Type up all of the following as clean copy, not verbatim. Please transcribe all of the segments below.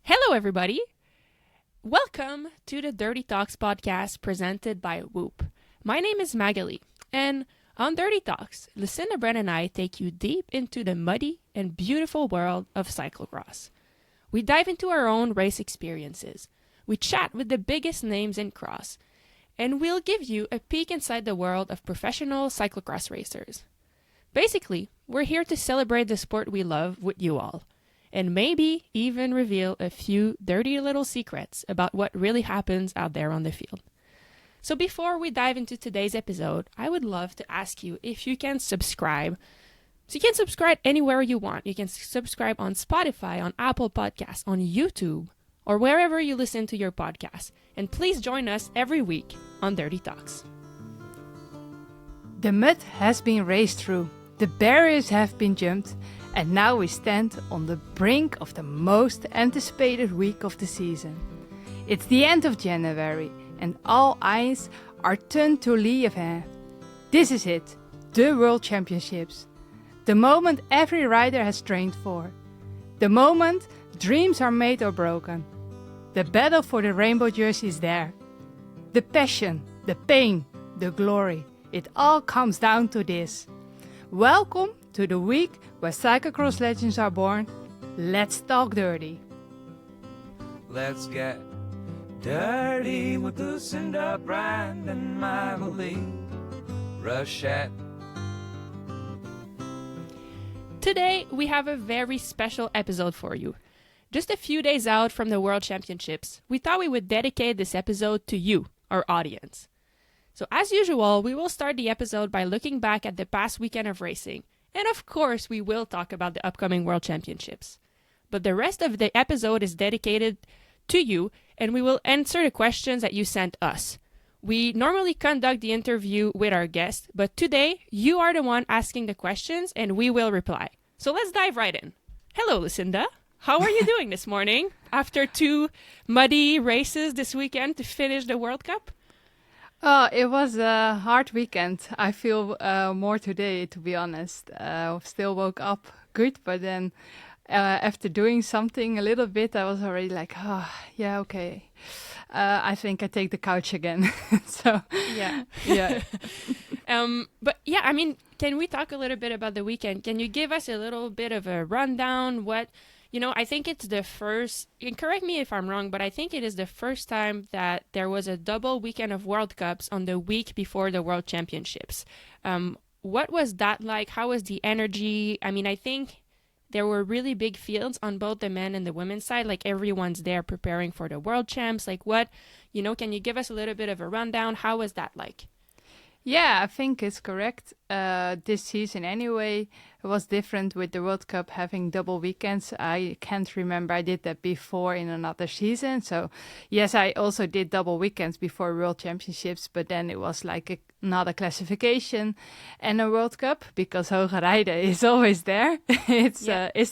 Hello, everybody. Welcome to the Dirty Talks podcast presented by Whoop. My name is Maghalie, and on Dirty Talks, Lucinda, Brent, and I take you deep into the muddy and beautiful world of cyclocross. We dive into our own race experiences. We chat with the biggest names in cross, and we'll give you a peek inside the world of professional cyclocross racers. Basically, we're here to celebrate the sport we love with you all, and maybe even reveal a few dirty little secrets about what really happens out there on the field. So before we dive into today's episode, I would love to ask you if you can subscribe. So you can subscribe anywhere you want. You can subscribe on Spotify, on Apple Podcasts, on YouTube, or wherever you listen to your podcast. And please join us every week on Dirty Talks. The mud has been raced through, the barriers have been jumped, and now we stand on the brink of the most anticipated week of the season. It's the end of January, and all eyes are turned to Liévin. This is it, the World Championships. The moment every rider has trained for. The moment dreams are made or broken. The battle for the rainbow jersey is there. The passion, the pain, the glory, it all comes down to this. Welcome to the week where cyclocross legends are born. Let's talk dirty. Let's get dirty with Lucinda, Brent, and Maghalie, Rochette. Today, we have a very special episode for you. Just a few days out from the World Championships, we thought we would dedicate this episode to you, our audience. So as usual, we will start the episode by looking back at the past weekend of racing. And of course, we will talk about the upcoming World Championships. But the rest of the episode is dedicated to you, and we will answer the questions that you sent us. We normally conduct the interview with our guests, but today, you are the one asking the questions, and we will reply. So let's dive right in. Hello, Lucinda. How are you doing this morning after 2 muddy races this weekend to finish the World Cup? Oh, it was a hard weekend. I feel more today, to be honest. Still woke up good, but then after doing something a little bit, I was already like, oh, yeah, okay. I think I take the couch again. So, yeah. But yeah, I mean, can we talk a little bit about the weekend? Can you give us a little bit of a rundown? I think it's the first, and correct me if I'm wrong, but I think it is the first time that there was a double weekend of World Cups on the week before the World Championships. What was that like? How was the energy? I mean, I think there were really big fields on both the men and the women's side. Like everyone's there preparing for the World Champs. Like can you give us a little bit of a rundown? How was that like? Yeah, I think it's correct. This season anyway, it was different with the World Cup having double weekends. I can't remember I did that before in another season. So yes, I also did double weekends before World Championships, but then it was like another classification and a World Cup because Hoogerheide is always there. It's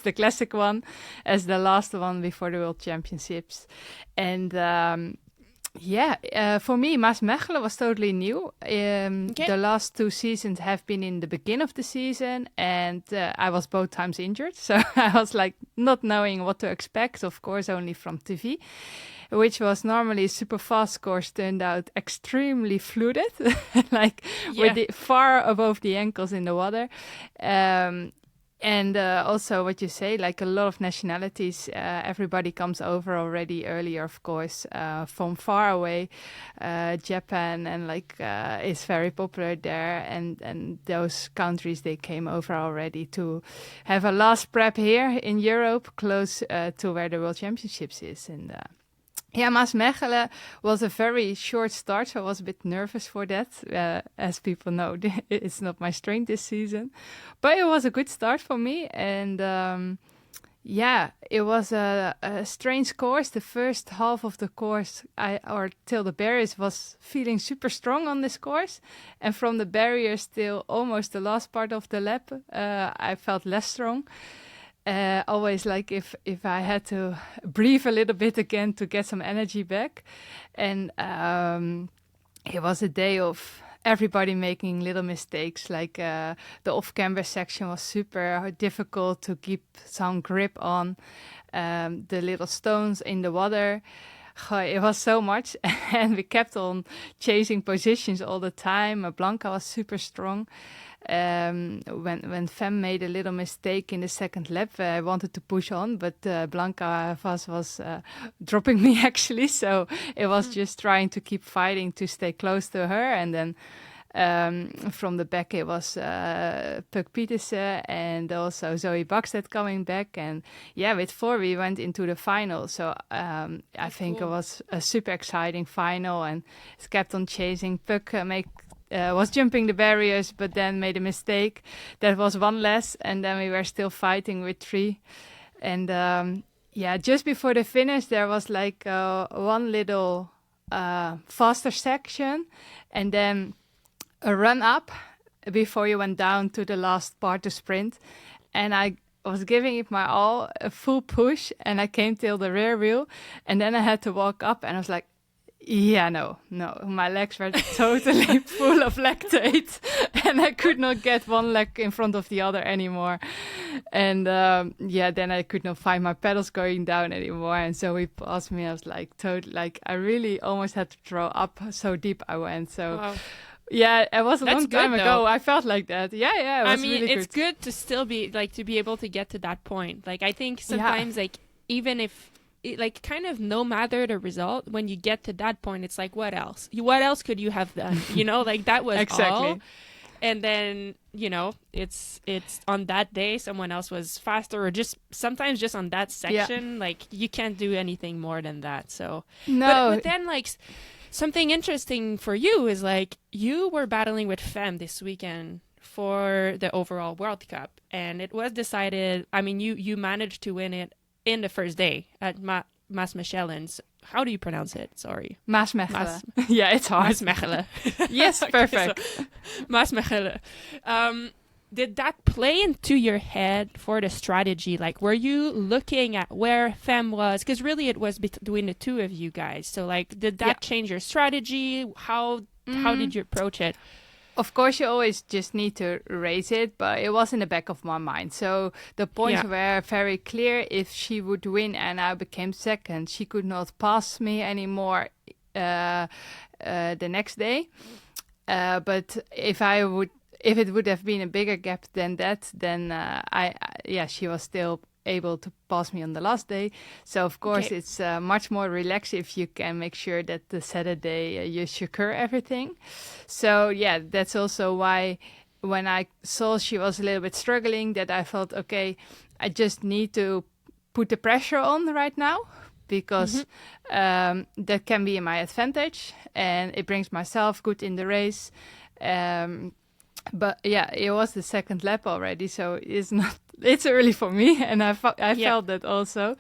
the classic one as the last one before the World Championships. And for me, Maasmechelen was totally new. The last 2 seasons have been in the beginning of the season, and I was both times injured. So I was like not knowing what to expect, of course, only from TV, which was normally super fast course, turned out extremely flooded, with it far above the ankles in the water. And also what you say, like a lot of nationalities, everybody comes over already earlier, of course, from far away. Japan and is very popular there. And those countries, they came over already to have a last prep here in Europe, close to where the World Championships is. And Maasmechelen was a very short start, so I was a bit nervous for that. As people know, it's not my strength this season. But it was a good start for me. And it was a strange course. The first half of the course, till the barriers, was feeling super strong on this course. And from the barriers till almost the last part of the lap, I felt less strong. Always like if I had to breathe a little bit again to get some energy back. And it was a day of everybody making little mistakes. Like the off-camber section was super difficult to keep some grip on. The little stones in the water, it was so much. And we kept on chasing positions all the time. Blanca was super strong. When Fem made a little mistake in the second lap, I wanted to push on, but Blanca was dropping me actually. So it was just trying to keep fighting to stay close to her. And then from the back it was Puk Pietersen and also Zoe Bakstedt coming back. And yeah, with 4 we went into the final. So I think it was a super exciting final, and it kept on chasing. Puk was jumping the barriers, but then made a mistake. That was one less, and then we were still fighting with 3. And just before the finish, there was like one little faster section, and then a run up before you went down to the last part to sprint. And I was giving it my all, a full push, and I came till the rear wheel, and then I had to walk up, and I was like, yeah, no, my legs were totally full of lactate, and I could not get one leg in front of the other anymore. And then I could not find my pedals going down anymore. And so he passed me. I was like, I really almost had to throw up. So deep I went. So. Wow. Yeah, it was a long time ago. I felt like that. Yeah. It was really it's good to still be to be able to get to that point. Like, I think sometimes even if kind of no matter the result, when you get to that point, it's like, what else? What else could you have done? Like that was exactly. All. And then, it's on that day, someone else was faster, or just sometimes just on that section, like you can't do anything more than that. So, no. But then something interesting for you is you were battling with Fem this weekend for the overall World Cup, and it was decided, you managed to win it in the first day at Maasmechelen. How do you pronounce it? Sorry. Maasmechelen. Yeah, it's hard. Maasmechelen. Yes, perfect. So, Maasmechelen. Did that play into your head for the strategy? Like, were you looking at where Fem was? Because really it was between the two of you guys. So, did that change your strategy? How did you approach it? Of course, you always just need to raise it, but it was in the back of my mind. So the points were very clear. If she would win and I became second, she could not pass me anymore the next day. But if it would have been a bigger gap than that, then she was still able to pass me on the last day. So of course it's much more relaxed if you can make sure that the Saturday you secure everything. So yeah, that's also why when I saw she was a little bit struggling, that I felt, okay, I just need to put the pressure on right now, because that can be in my advantage and it brings myself good in the race. But yeah, it was the second lap already, so it's early for me, and I felt that also.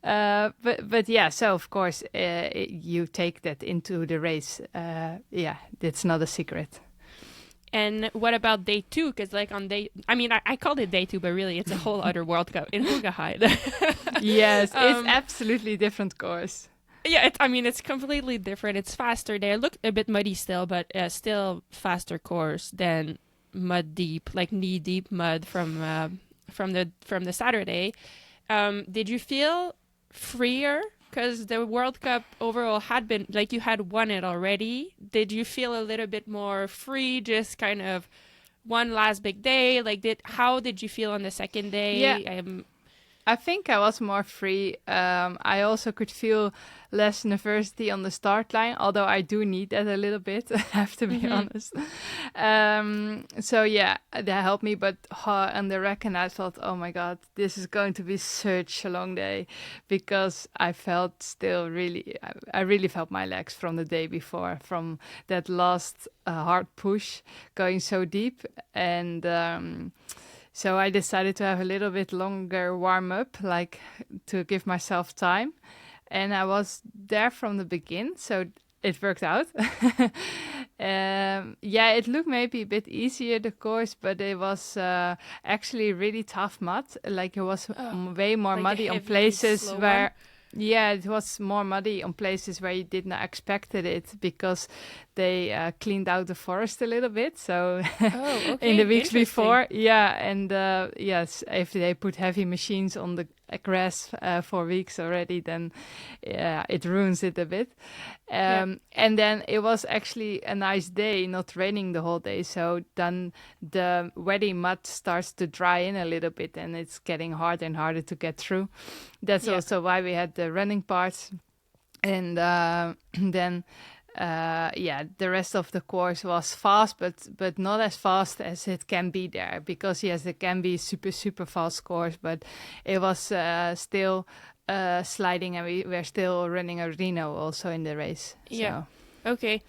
But yeah, so of course you take that into the race. That's not a secret. And what about day 2? Because on day, I called it day 2, but really it's a whole other World Cup in Hoogerheide. Yes, it's absolutely different course. Yeah, it's completely different. It's faster there. Look a bit muddy still, but still faster course than mud deep, like knee deep mud from the Saturday. Did you feel freer? Because the World Cup overall had been, you had won it already. Did you feel a little bit more free, just kind of one last big day? How did you feel on the second day? Yeah. I think I was more free. I also could feel less nervosity on the start line, although I do need that a little bit, I have to be honest. So yeah, that helped me. But on the reckon, I thought, oh my God, this is going to be such a long day, because I felt I really felt my legs from the day before, from that last hard push going so deep. And so I decided to have a little bit longer warm-up, to give myself time. And I was there from the beginning, so it worked out. It looked maybe a bit easier, the course, but it was actually really tough mud. It was way more muddy on places where... Yeah, it was more muddy on places where you did not expected it because they cleaned out the forest a little bit. So Oh, okay. in the weeks Interesting. before, yeah, and yes, if they put heavy machines on the grass for weeks already, then it ruins it a bit. And then it was actually a nice day, not raining the whole day. So then the wetty mud starts to dry in a little bit, and it's getting harder and harder to get through. That's also why we had the running parts, and then the rest of the course was fast, but not as fast as it can be there, because yes, it can be super fast course, but it was still sliding, and we were still running a Reno also in the race. Yeah. Okay.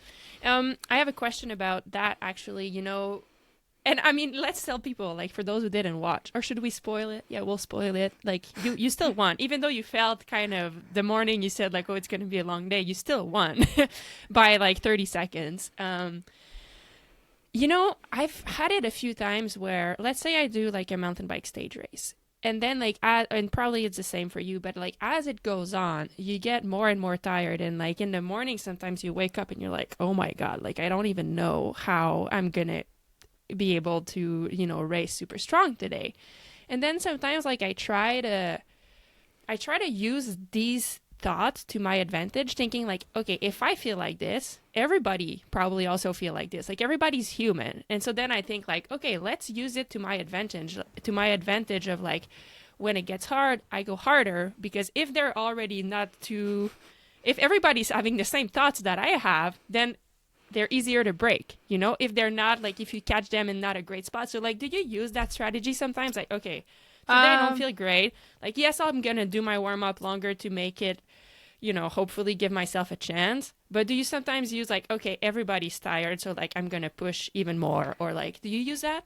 I have a question about that, actually. And I mean, let's tell people, like, for those who didn't watch, or should we spoil it? Yeah, we'll spoil it. Like, you still won, even though you felt kind of the morning you said like, oh, it's going to be a long day. You still won by like 30 seconds. I've had it a few times where, let's say I do like a mountain bike stage race, and then like, and probably it's the same for you, but like as it goes on, you get more and more tired, and like in the morning, sometimes you wake up and you're like, oh my God, like I don't even know how I'm gonna be able to race super strong today. And then sometimes like I try to use these thoughts to my advantage, thinking like, okay, if I feel like this, everybody probably also feel like this, like everybody's human. And so then I think like, okay, let's use it to my advantage of like, when it gets hard, I go harder, because if they're already if everybody's having the same thoughts that I have, then they're easier to break, if they're not, like, if you catch them in not a great spot. So like, do you use that strategy sometimes? Like, okay, today I don't feel great. Like, yes, I'm going to do my warm up longer to make it, hopefully give myself a chance. But do you sometimes use like, okay, everybody's tired, so like, I'm going to push even more? Or like, do you use that?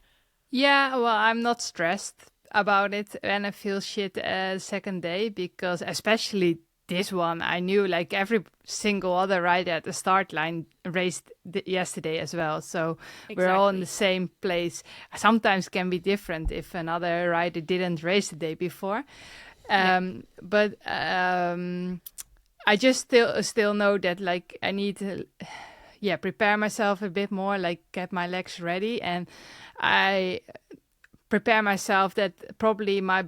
Yeah, well, I'm not stressed about it when I feel shit second day, because especially this one, I knew like every single other rider at the start line raced yesterday as well. So we're all in the same place. Sometimes can be different if another rider didn't race the day before. But I just still know that like I need to prepare myself a bit more, like get my legs ready, and I prepare myself that probably my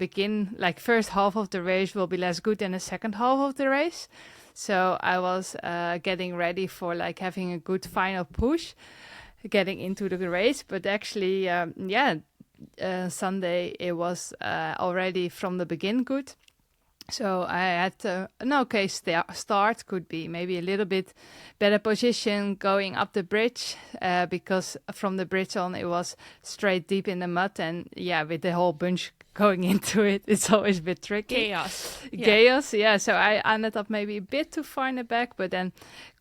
first half of the race will be less good than the second half of the race. So I was getting ready for like having a good final push, getting into the race. But actually, Sunday it was already from the begin good. So I had an okay start, could be maybe a little bit better position going up the bridge, because from the bridge on it was straight deep in the mud, and with the whole bunch going into it, it's always a bit tricky. Chaos, yeah. So I ended up maybe a bit too far in the back, but then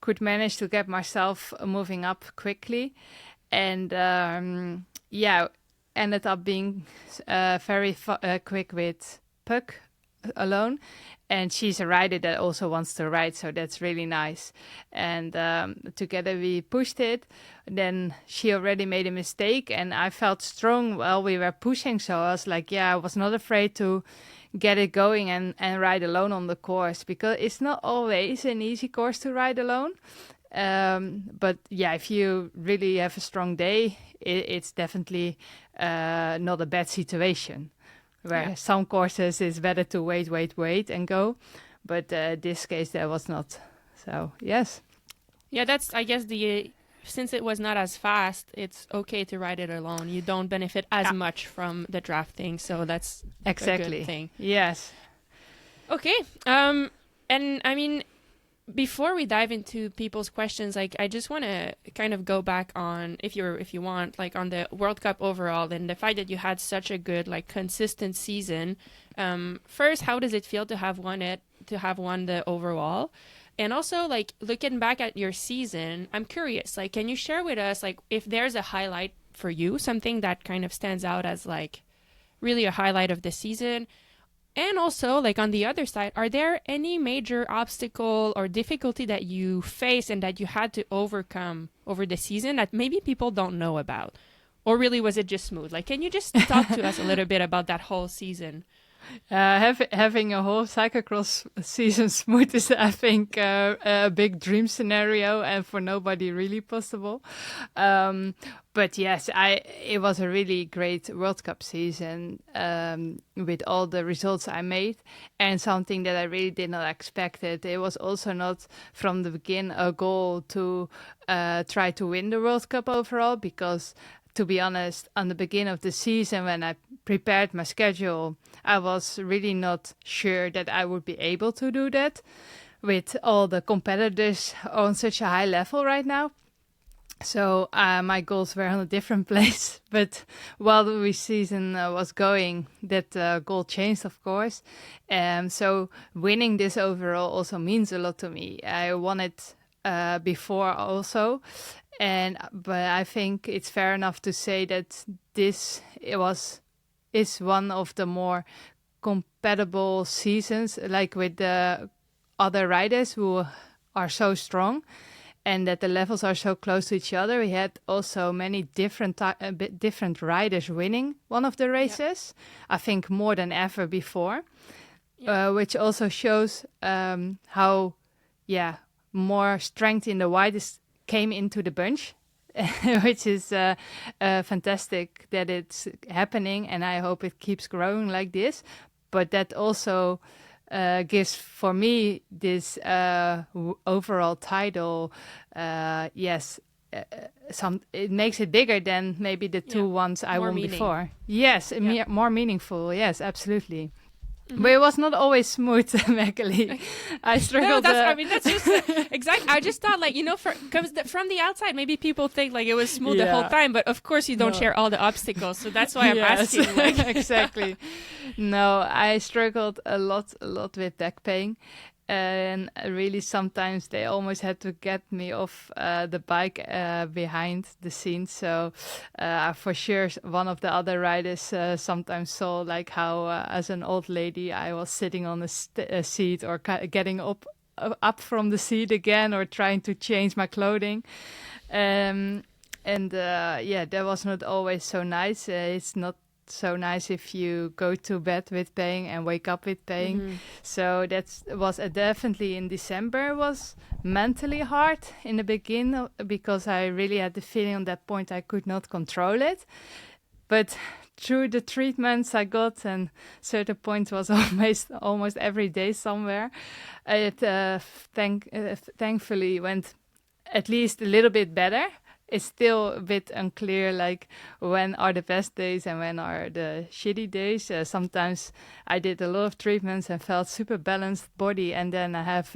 could manage to get myself moving up quickly, and ended up being very quick with Puck alone, and she's a rider that also wants to ride, so that's really nice. And together we pushed it. Then she already made a mistake, and I felt strong while we were pushing, so I was like, I was not afraid to get it going and ride alone on the course, because it's not always an easy course to ride alone. But if you really have a strong day, it's definitely not a bad situation. Where some courses it's better to wait and go, but this case there was not. So yes. Yeah, that's, I guess, since it was not as fast, it's okay to ride it alone. You don't benefit as much from the drafting, so that's exactly a good thing. Yes. Okay. And I mean, before we dive into people's questions, like I just want to kind of go back on, if you want, like on the World Cup overall, and the fact that you had such a good, like, consistent season. First, how does it feel to have won the overall? And also, like, looking back at your season, I'm curious, like, can you share with us, like, if there's a highlight for you, something that kind of stands out as like really a highlight of the season? And also, like, on the other side, are there any major obstacle or difficulty that you face and that you had to overcome over the season that maybe people don't know about? Or really, was it just smooth? Like, can you just talk to us a little bit about that whole season? Having a whole cyclocross season smooth is, I think, a big dream scenario, and for nobody really possible. But yes, it was a really great World Cup season with all the results I made, and something that I really did not expect. It was also not from the beginning a goal to try to win the World Cup overall, because to be honest, on the beginning of the season, when I prepared my schedule, I was really not sure that I would be able to do that with all the competitors on such a high level right now. So my goals were on a different place. But while the season was going, that goal changed, of course. So winning this overall also means a lot to me. I won it before also. But I think it's fair enough to say that this is one of the more compatible seasons, like with the other riders who are so strong, and that the levels are so close to each other. We had also many different riders winning one of the races. Yeah. I think more than ever before, which also shows how more strength in the widest came into the bunch, which is fantastic that it's happening, and I hope it keeps growing like this. But that also gives for me this overall title. It makes it bigger than maybe the two ones I won before. Yes, more meaningful. Yes, absolutely. Mm-hmm. But it was not always smooth, Maghalie. I struggled. No, that's just exactly. I just thought, from the outside, maybe people think like it was smooth the whole time, but of course you don't share all the obstacles, so that's why I'm asking. Exactly. No, I struggled a lot with back pain. And really, sometimes they almost had to get me off the bike behind the scenes. So for sure, one of the other riders sometimes saw like how, as an old lady, I was sitting on a seat or getting up from the seat again, or trying to change my clothing. That was not always so nice. It's not so nice if you go to bed with pain and wake up with pain. Mm-hmm. So that was definitely in December was mentally hard in the beginning, because I really had the feeling at that point I could not control it. But through the treatments I got, and certain point was almost every day somewhere, it thankfully went at least a little bit better. It's still a bit unclear, like when are the best days and when are the shitty days. Sometimes I did a lot of treatments and felt super balanced body, and then I have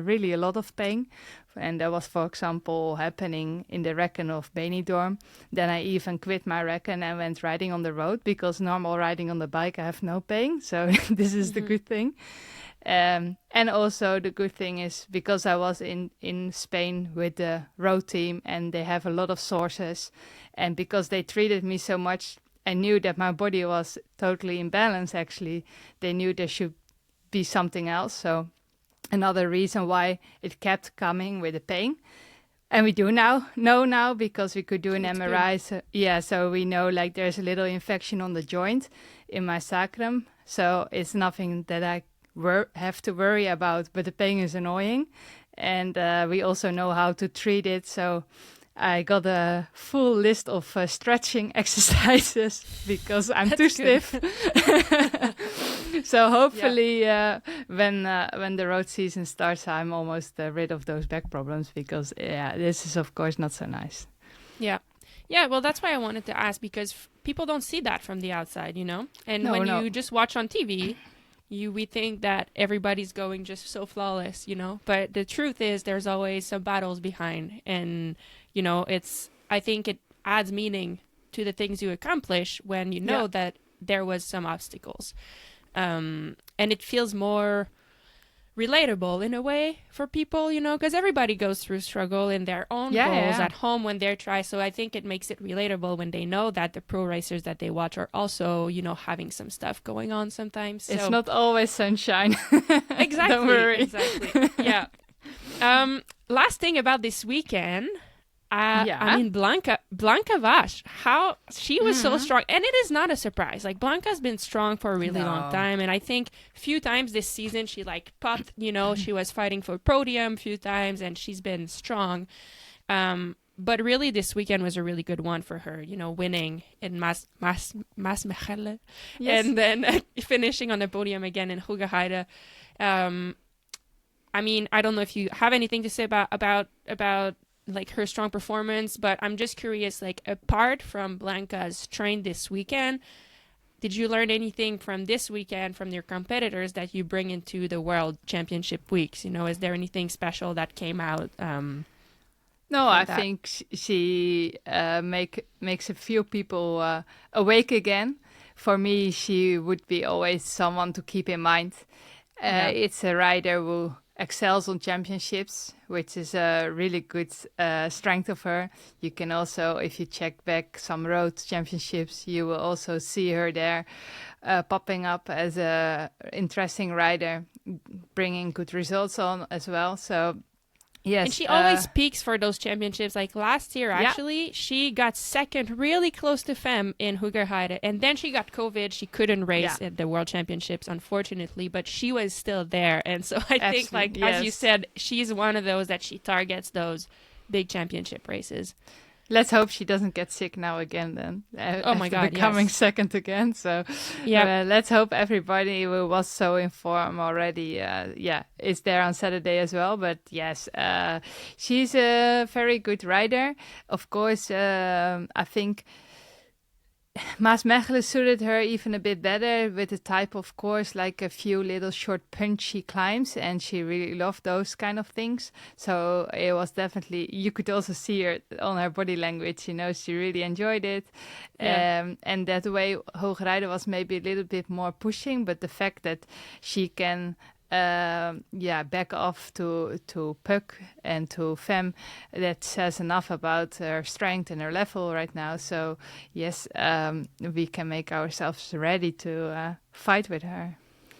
really a lot of pain. And that was, for example, happening in the Rekken of Benidorm. Then I even quit my Rekken and went riding on the road, because normal riding on the bike I have no pain. So this is the good thing. And also the good thing is, because I was in Spain with the road team, and they have a lot of sources, and because they treated me so much, I knew that my body was totally imbalanced. Actually, they knew there should be something else. So another reason why it kept coming with the pain. And we do know now, because we could do an MRI. So we know like there's a little infection on the joint in my sacrum. So it's nothing that I have to worry about, but the pain is annoying, and we also know how to treat it. So I got a full list of stretching exercises, because I'm too stiff. So hopefully when the road season starts, I'm almost rid of those back problems, because this is of course not so nice. Well, that's why I wanted to ask, because people don't see that from the outside, and you just watch on TV, we think that everybody's going just so flawless, but the truth is there's always some battles behind, and I think it adds meaning to the things you accomplish when you know that there was some obstacles, and it feels more relatable in a way for people, because everybody goes through struggle in their own goals at home when they're trying. So I think it makes it relatable when they know that the pro racers that they watch are also, having some stuff going on sometimes. So. It's not always sunshine. Exactly. Don't worry. Exactly. Yeah. Last thing about this weekend, I mean, Blanca Vash, how she was so strong. And it is not a surprise. Like, Blanca's been strong for a really long time. And I think a few times this season, she like popped, she was fighting for podium a few times and she's been strong. But really, this weekend was a really good one for her, winning in Maasmechelen and then finishing on the podium again in Hoogerheide. I mean, I don't know if you have anything to say about like her strong performance, but I'm just curious, like, apart from Blanca's train this weekend, did you learn anything from this weekend from your competitors that you bring into the World Championship weeks? Is there anything special that came out? No, I think she makes a few people awake again. For me, she would be always someone to keep in mind. It's a rider who excels on championships, which is a really good strength of her. You can also, if you check back some road championships, you will also see her there popping up as a interesting rider, bringing good results on as well. So yes, and she always peaks for those championships. Like last year, actually, she got second, really close to Femme in Hoogerheide, and then she got COVID. She couldn't race at the World Championships, unfortunately, but she was still there. And so I think, like as you said, she's one of those that she targets those big championship races. Let's hope she doesn't get sick now again then. Oh my God, becoming second again. So let's hope everybody who was so informed already, is there on Saturday as well. But yes, she's a very good rider. Of course, I think Maasmechelen suited her even a bit better with the type of course, like a few little short punchy climbs, and she really loved those kind of things. So it was definitely, you could also see her on her body language, she really enjoyed it. And that way Hoogerheide was maybe a little bit more pushing, but the fact that she can back off to Puck and to Femme, that says enough about her strength and her level right now. So yes, we can make ourselves ready to fight with her.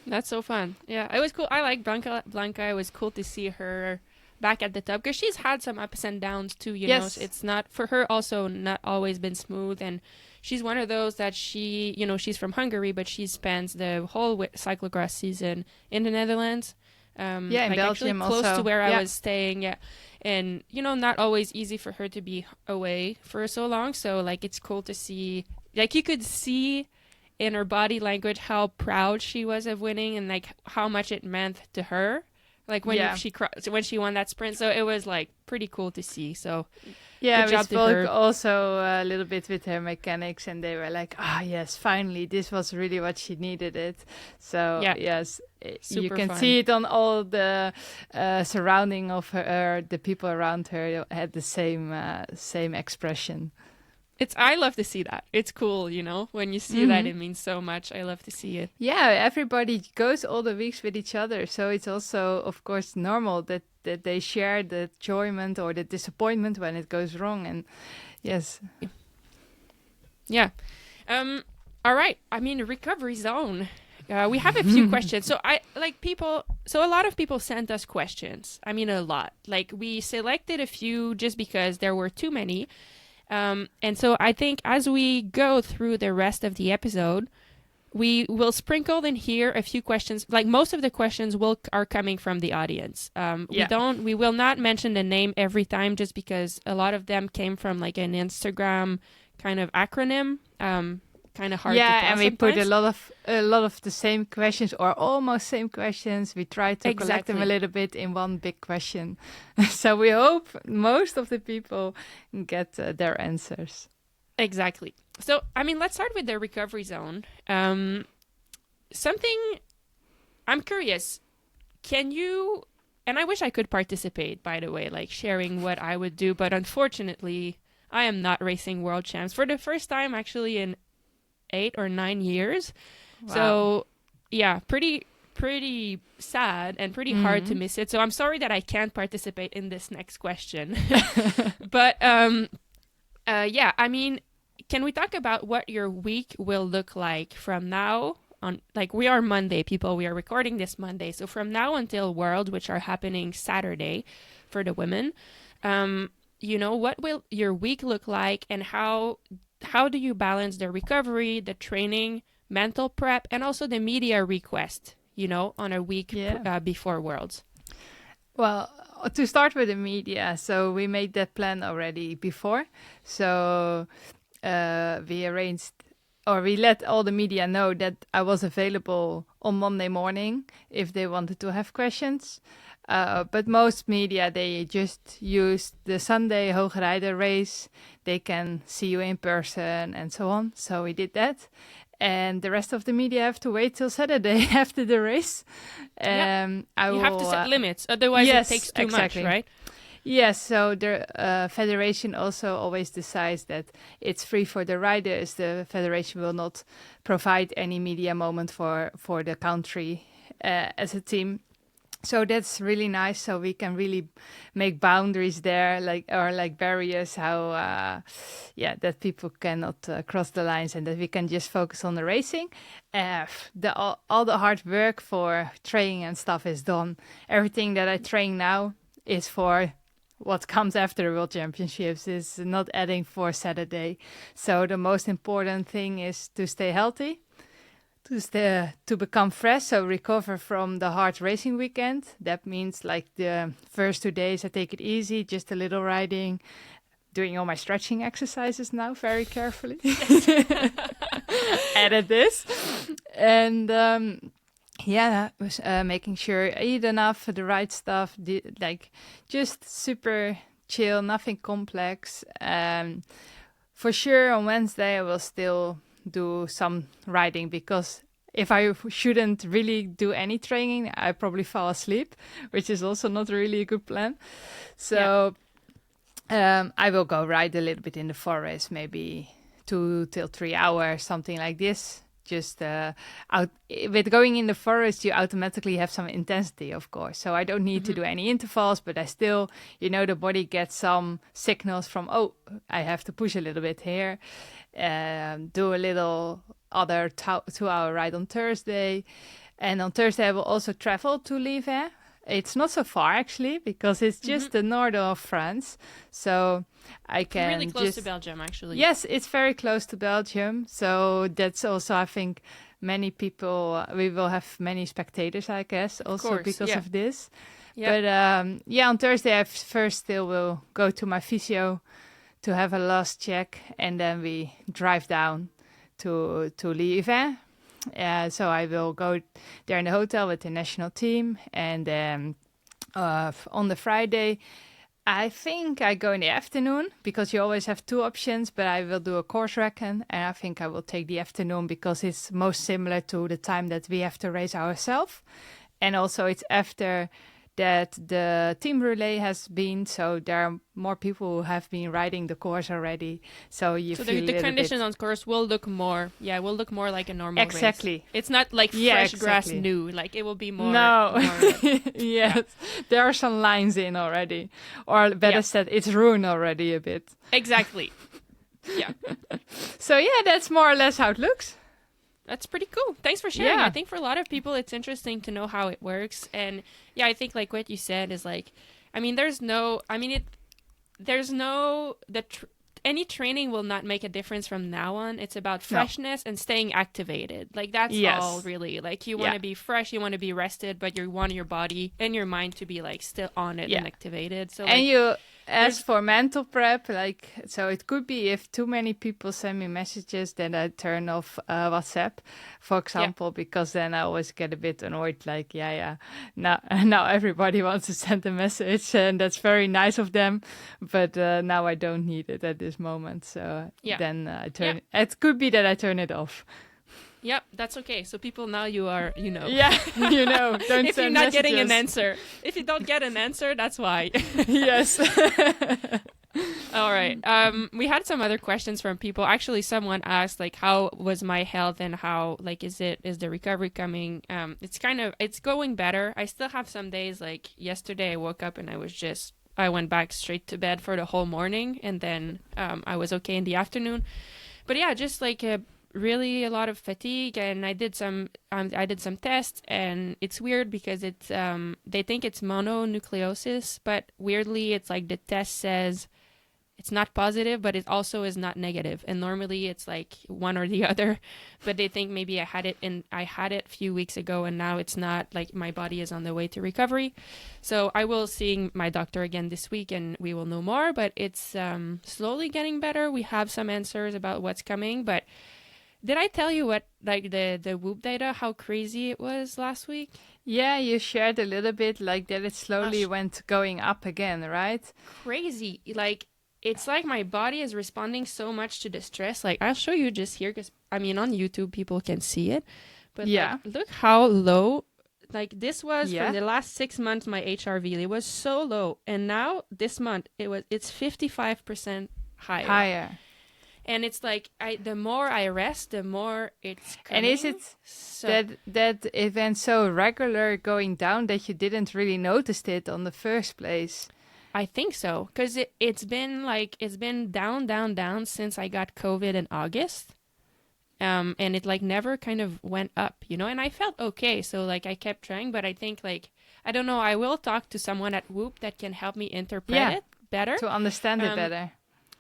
That's so fun. Yeah, it was cool. I like Blanca. It was cool to see her back at the top because she's had some ups and downs too. Know, it's not for her also not always been smooth, and she's one of those that she's from Hungary, but she spends the whole cyclocross season in the Netherlands. In like Belgium close also. to where I was staying. Yeah, and not always easy for her to be away for so long. So like it's cool to see. Like you could see in her body language how proud she was of winning and like how much it meant to her. Like when she won that sprint, so it was like pretty cool to see. So we spoke also a little bit with her mechanics, and they were like, yes, finally, this was really what she needed it. So yes, you can see it on all the surrounding of her, the people around her had the same expression. I love to see that. It's cool, when you see that, it means so much. I love to see it. Yeah, everybody goes all the weeks with each other. So it's also, of course, normal that they share the enjoyment or the disappointment when it goes wrong. And yes. Yeah. All right. I mean, recovery zone. We have a few questions. So a lot of people sent us questions. I mean, a lot. Like we selected a few just because there were too many. And so I think as we go through the rest of the episode, we will sprinkle in here a few questions. Like most of the questions are coming from the audience. We will not mention the name every time just because a lot of them came from like an Instagram kind of acronym. Kind of hard to tell and we sometimes. put a lot of the same questions or almost same questions. We try to collect them a little bit in one big question. So we hope most of the people get their answers. Exactly. So, I mean, let's start with the recovery zone. Something I'm curious, can you, and I wish I could participate, by the way, like sharing what I would do, but unfortunately, I am not racing world champs for the first time actually in 8 or 9 years. Wow. So yeah, pretty sad and pretty hard to miss it. So I'm sorry that I can't participate in this next question. But I mean, can we talk about what your week will look like from now on? Like we are Monday, people, we are recording this Monday. So from now until World, which are happening Saturday for the women, what will your week look like, and how do you balance the recovery, the training, mental prep, and also the media request, on a week before Worlds? Well, to start with the media, so we made that plan already before. So we arranged, or we let all the media know that I was available on Monday morning if they wanted to have questions. But most media, they just use the Sunday Hoogerheide race. They can see you in person and so on. So we did that. And the rest of the media have to wait till Saturday after the race. You have to set limits, otherwise it takes too much, right? Yes, so the federation also always decides that it's free for the riders. The federation will not provide any media moment for the country as a team. So that's really nice. So we can really make boundaries there, like barriers, how that people cannot cross the lines, and that we can just focus on the racing. All the hard work for training and stuff is done. Everything that I train now is for what comes after the World Championships, is not adding for Saturday. So the most important thing is to stay healthy, to become fresh, so recover from the hard racing weekend. That means like the first 2 days I take it easy, just a little riding, doing all my stretching exercises now very carefully. Edit this. And making sure I eat enough, the right stuff, just super chill, nothing complex. For sure on Wednesday I will still do some riding, because if I shouldn't really do any training, I probably fall asleep, which is also not really a good plan. So I will go ride a little bit in the forest, maybe 2 till 3 hours, something like this. Just with going in the forest, you automatically have some intensity, of course. So I don't need to do any intervals, but I still, the body gets some signals from, I have to push a little bit here. Do a little other 2-hour ride on Thursday. And on Thursday, I will also travel to Liévin. It's not so far, actually, because it's just the north of France. So I can really close to Belgium, actually. Yes, it's very close to Belgium. So that's also, I think, many people, we will have many spectators, I guess, also because of this. But on Thursday, I first still will go to my physio to have a last check, and then we drive down to Liévin. So I will go there in the hotel with the national team, and then on the Friday, I think I go in the afternoon, because you always have 2 options, but I will do a course reckon, and I think I will take the afternoon because it's most similar to the time that we have to race ourselves. And also it's after that the team relay has been, so there are more people who have been riding the course already. So the conditions on course will look more like a normal race. Exactly. It's not like fresh grass new, like it will be more. No. More yes. There are some lines in already, or better said, it's ruined already a bit. Exactly. Yeah. So that's more or less how it looks. That's pretty cool. Thanks for sharing. Yeah. I think for a lot of people, it's interesting to know how it works. And I think like what you said is like, any training will not make a difference from now on. It's about freshness and staying activated. Like that's all really. Like you want to be fresh, you want to be rested, but you want your body and your mind to be like still on it and activated. So as for mental prep, so it could be if too many people send me messages, then I turn off WhatsApp, for example, because then I always get a bit annoyed, now everybody wants to send a message, and that's very nice of them, but now I don't need it at this moment, so then I turn it could be that I turn it off. Yep, that's okay. So people now you are, Yeah, don't if send you're not messages. getting an answer. If you don't get an answer, that's why. Yes. All right. We had some other questions from people. Actually, someone asked like, how was my health and how is the recovery coming? It's going better. I still have some days like yesterday I woke up and I went back straight to bed for the whole morning, and then I was okay in the afternoon. But just like really a lot of fatigue, and I did some tests, and it's weird because it's they think it's mononucleosis, but weirdly it's like the test says it's not positive, but it also is not negative. And normally it's like one or the other, but they think maybe I had it a few weeks ago and now it's not, like my body is on the way to recovery. So I will see my doctor again this week and we will know more, but it's slowly getting better. We have some answers about what's coming, but did I tell you what, like the Whoop data, how crazy it was last week? Yeah, you shared a little bit like that it slowly went going up again, right? Crazy. Like, it's like my body is responding so much to the stress. Like, I'll show you just here because, I mean, on YouTube, people can see it. But like, look how low. Like, this was from the last 6 months, my HRV. It was so low. And now, this month, it's 55% higher. And it's like, the more I rest, the more it's coming. And is it that it went so regular going down that you didn't really notice it on the first place? I think so, because it's been down since I got COVID in August, and it like never kind of went up, you know. And I felt okay, so like I kept trying, but I think like I don't know. I will talk to someone at Whoop that can help me interpret it better to understand it better.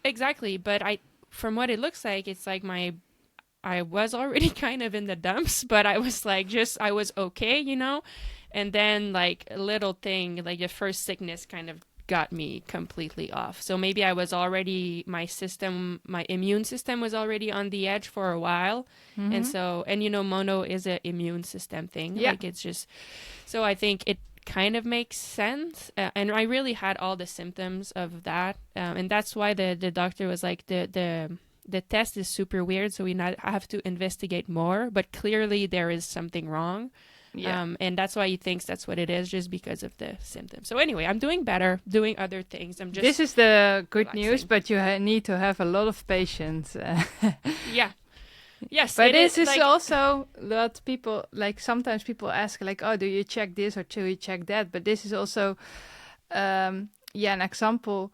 Exactly, but from what it looks like, it's like I was already kind of in the dumps, but I was like I was okay, you know, and then like a little thing, like the first sickness kind of got me completely off. So maybe I was already, my immune system was already on the edge for a while. Mm-hmm. And you know, mono is an immune system thing. Yeah. Like it's just, so I think it kind of makes sense. And I really had all the symptoms of that. And that's why the doctor was like, the test is super weird. So have to investigate more, but clearly there is something wrong. Yeah. And that's why he thinks that's what it is, just because of the symptoms. So anyway, I'm doing better, doing other things. I'm just This is the good relaxing news, but you need to have a lot of patience. Yeah. Yes. But this is like, also that people, like sometimes people ask like, oh, do you check this or do you check that? But this is also, an example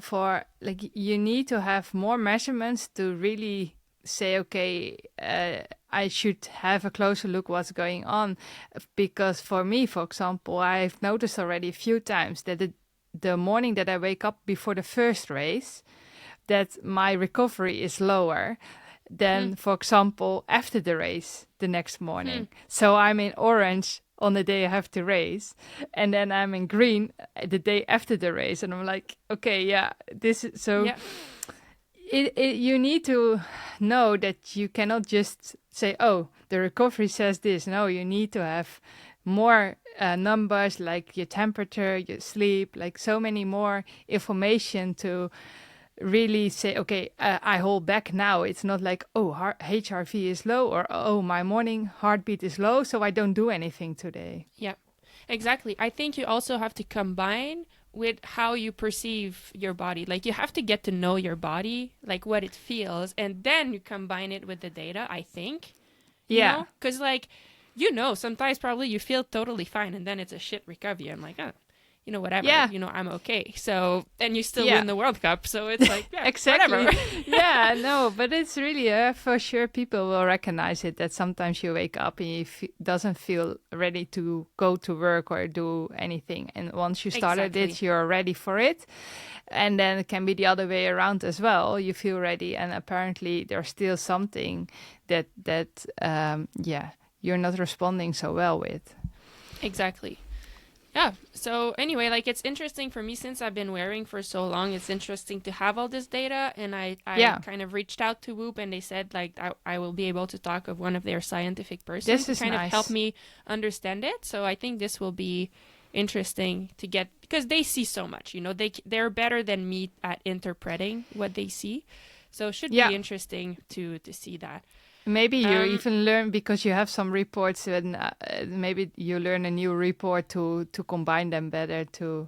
for like, you need to have more measurements to really say, okay, I should have a closer look what's going on. Because for me, for example, I've noticed already a few times that the morning that I wake up before the first race, that my recovery is lower than, for example, after the race the next morning. So I'm in orange on the day I have to race, and then I'm in green the day after the race. And I'm like, okay, this is so... Yeah. You need to know that you cannot just say, oh, the recovery says this. No, you need to have more numbers, like your temperature, your sleep, like so many more information to really say, okay, I hold back now. It's not like, oh, HRV is low, or oh, my morning heartbeat is low, so I don't do anything today. Yeah, exactly. I think you also have to combine with how you perceive your body. Like, you have to get to know your body, like what it feels, and then you combine it with the data, I think. Yeah. Because, like, you know, sometimes probably you feel totally fine, and then it's a shit recovery. I'm like, you know, whatever. Yeah. You know, I'm okay. So, and you still win the World Cup. So it's like, exactly. Whatever. Yeah, no, but it's really, for sure, people will recognize it, that sometimes you wake up and you doesn't feel ready to go to work or do anything. And once you started it, you're ready for it. And then it can be the other way around as well. You feel ready, and apparently there's still something that you're not responding so well with. Exactly. Yeah. So anyway, like, it's interesting for me, since I've been wearing for so long, it's interesting to have all this data. And I kind of reached out to Whoop, and they said, like, I will be able to talk with one of their scientific persons to kind of help me understand it. So I think this will be interesting to get, because they see so much, you know, they're better than me at interpreting what they see. So it should be interesting to see that. Maybe you even learn, because you have some reports, and maybe you learn a new report to combine them better, to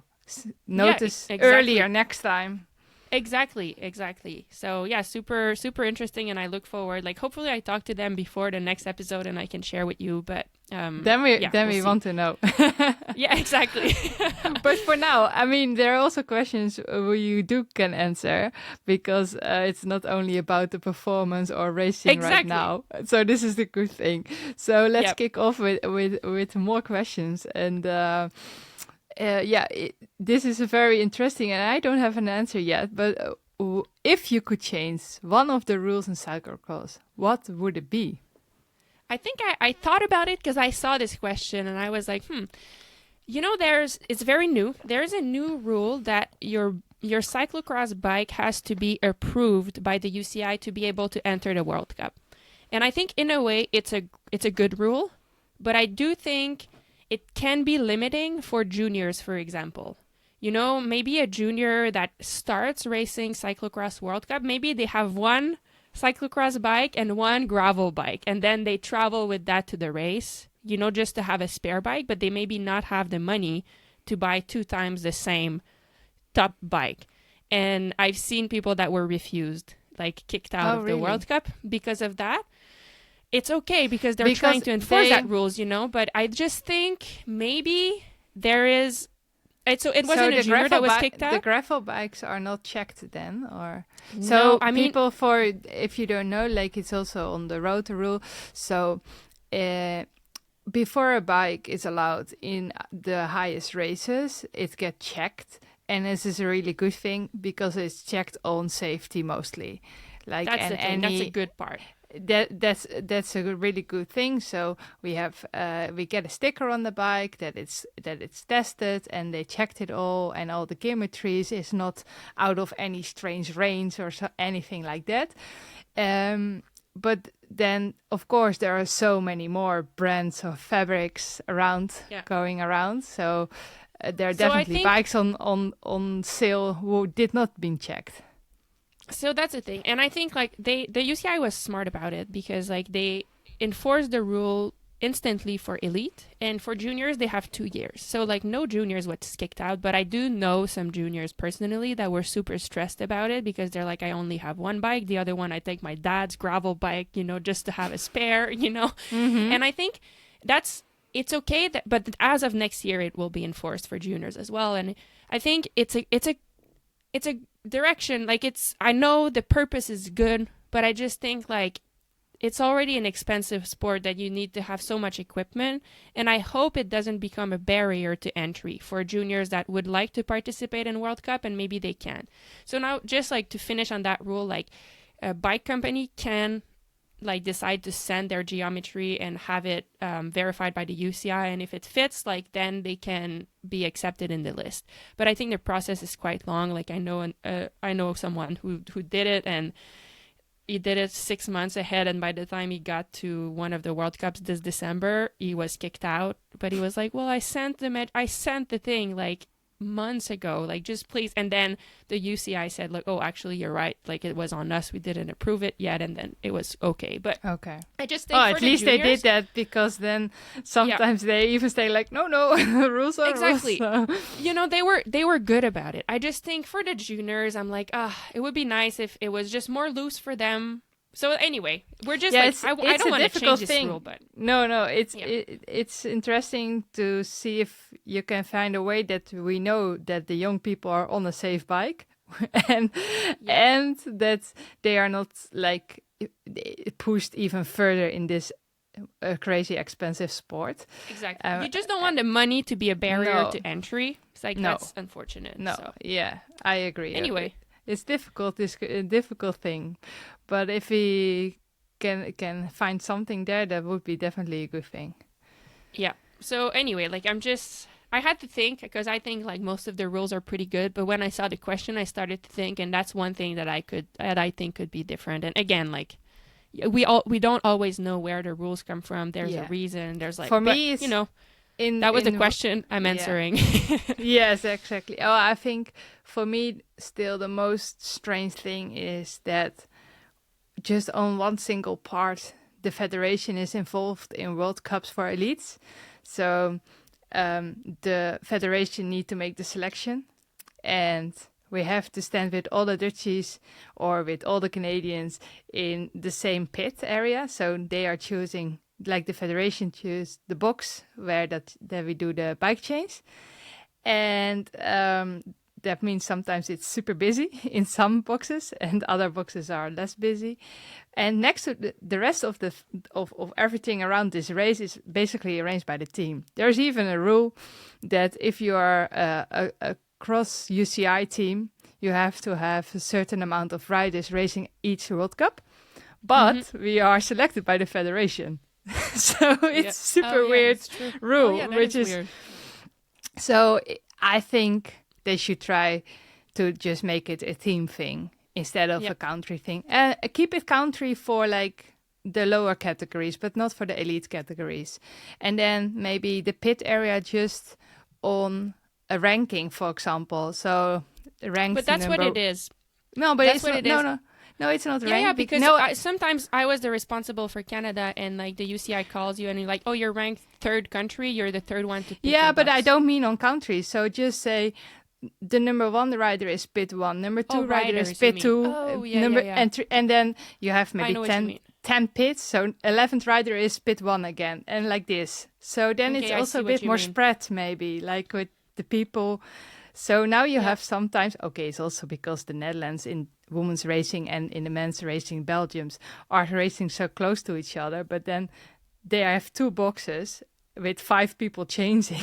notice earlier next time. Exactly. So yeah, super, super interesting. And I look forward, like, hopefully I talk to them before the next episode and I can share with you. But then we want to know. Yeah, exactly. But for now, I mean, there are also questions you can answer, because it's not only about the performance or racing right now. So this is the good thing. So let's kick off with more questions. And this is a very interesting, and I don't have an answer yet, but if you could change one of the rules in cyclocross, what would it be? I think I thought about it because I saw this question and I was like, you know, it's very new. There's a new rule that your cyclocross bike has to be approved by the UCI to be able to enter the World Cup. And I think in a way it's a good rule, but I do think it can be limiting for juniors, for example. You know, maybe a junior that starts racing cyclocross World Cup, maybe they have one cyclocross bike and one gravel bike, and then they travel with that to the race, you know, just to have a spare bike, but they maybe not have the money to buy 2 times the same top bike. And I've seen people that were refused, like kicked out of the World Cup because of that. It's okay because they're trying to enforce that rules, you know, but I just think maybe there is... It wasn't a junior that was kicked out? The gravel bikes are not checked then? Or no, I mean... people if you don't know, like it's also on the road rule. So before a bike is allowed in the highest races, it gets checked. And this is a really good thing because it's checked on safety mostly. Like that's the thing. That's a good part. That's a really good thing. So we get a sticker on the bike that it's tested and they checked it all, and all the geometries is not out of any strange range or anything like that. But then of course there are so many more brands of fabrics going around. So there are definitely bikes on sale who did not been checked. So that's the thing. And I think like the UCI was smart about it because like they enforced the rule instantly for elite, and for juniors they have 2 years. So like no juniors was kicked out, but I do know some juniors personally that were super stressed about it because they're like, I only have one bike, the other one I take my dad's gravel bike, you know, just to have a spare, you know. Mm-hmm. And I think it's okay but as of next year it will be enforced for juniors as well. And I think it's a direction, like I know the purpose is good, but I just think like it's already an expensive sport that you need to have so much equipment, and I hope it doesn't become a barrier to entry for juniors that would like to participate in World Cup and maybe they can't. So now just like to finish on that rule, like a bike company can like decide to send their geometry and have it verified by the UCI, and if it fits, like then they can be accepted in the list. But I think the process is quite long. Like I know someone who did it, and he did it 6 months ahead, and by the time he got to one of the World Cups this December, he was kicked out. But he was like, well, I sent the thing like months ago, like just please. And then the UCI said like, oh, actually you're right, like it was on us, we didn't approve it yet, and then it was okay. But okay, I just think at least juniors, they did that, because then sometimes they even say like no rules are exactly rules, so. You know, they were good about it. I just think for the juniors I'm like, it would be nice if it was just more loose for them. So anyway, we're just I don't want to change this rule, but it's interesting to see if you can find a way that we know that the young people are on a safe bike, and that they are not like pushed even further in this crazy expensive sport. Exactly. You just don't want the money to be a barrier to entry. It's like that's unfortunate. No, so. Yeah, I agree. Anyway. It's difficult. It's a difficult thing, but if we can find something there, that would be definitely a good thing. Yeah. So anyway, like I had to think, because I think like most of the rules are pretty good, but when I saw the question, I started to think, and that's one thing that I think could be different. And again, like we don't always know where the rules come from. There's a reason. There's like, for me, it's, you know. That was the question I'm answering. Yes, exactly. Oh, I think for me, still the most strange thing is that just on one single part, the federation is involved in World Cups for elites. So the federation need to make the selection, and we have to stand with all the Dutchies or with all the Canadians in the same pit area. So they are choosing, like the federation choose the box where that we do the bike change, and that means sometimes it's super busy in some boxes and other boxes are less busy. And next to the rest of of everything around this race is basically arranged by the team. There's even a rule that if you are a cross UCI team, you have to have a certain amount of riders racing each World Cup. But we are selected by the federation. So it's super weird rule, which is weird. So I think they should try to just make it a team thing instead of a country thing. Keep it country for like the lower categories, but not for the elite categories. And then maybe the pit area just on a ranking, for example. So ranked. But that's what it is. No, but that's it's what not, it is. No, it's not ranked. Yeah, because no, sometimes I was the responsible for Canada, and like the UCI calls you and you're like, oh, you're ranked third country, you're the third one to pick. Yeah, but I don't mean on countries. So just say the number 1 rider is pit 1, number 2 rider is pit 2, and then you have maybe 10 pits, so 11th rider is pit 1 again, and like this. So then it's also a bit more spread, maybe, like with the people. So now you have sometimes, it's also because the Netherlands in women's racing and in the men's racing, Belgians are racing so close to each other, but then they have 2 boxes with 5 people changing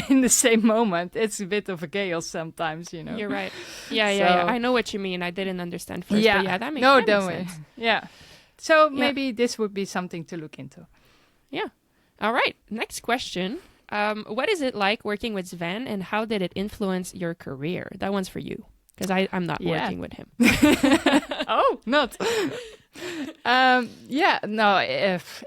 in the same moment. It's a bit of a chaos sometimes, you know. You're right. Yeah. I know what you mean. I didn't understand first, but that makes sense. Yeah. So maybe this would be something to look into. Yeah. All right. Next question. What is it like working with Sven, and how did it influence your career? That one's for you, because I'm not working with him. Oh, not.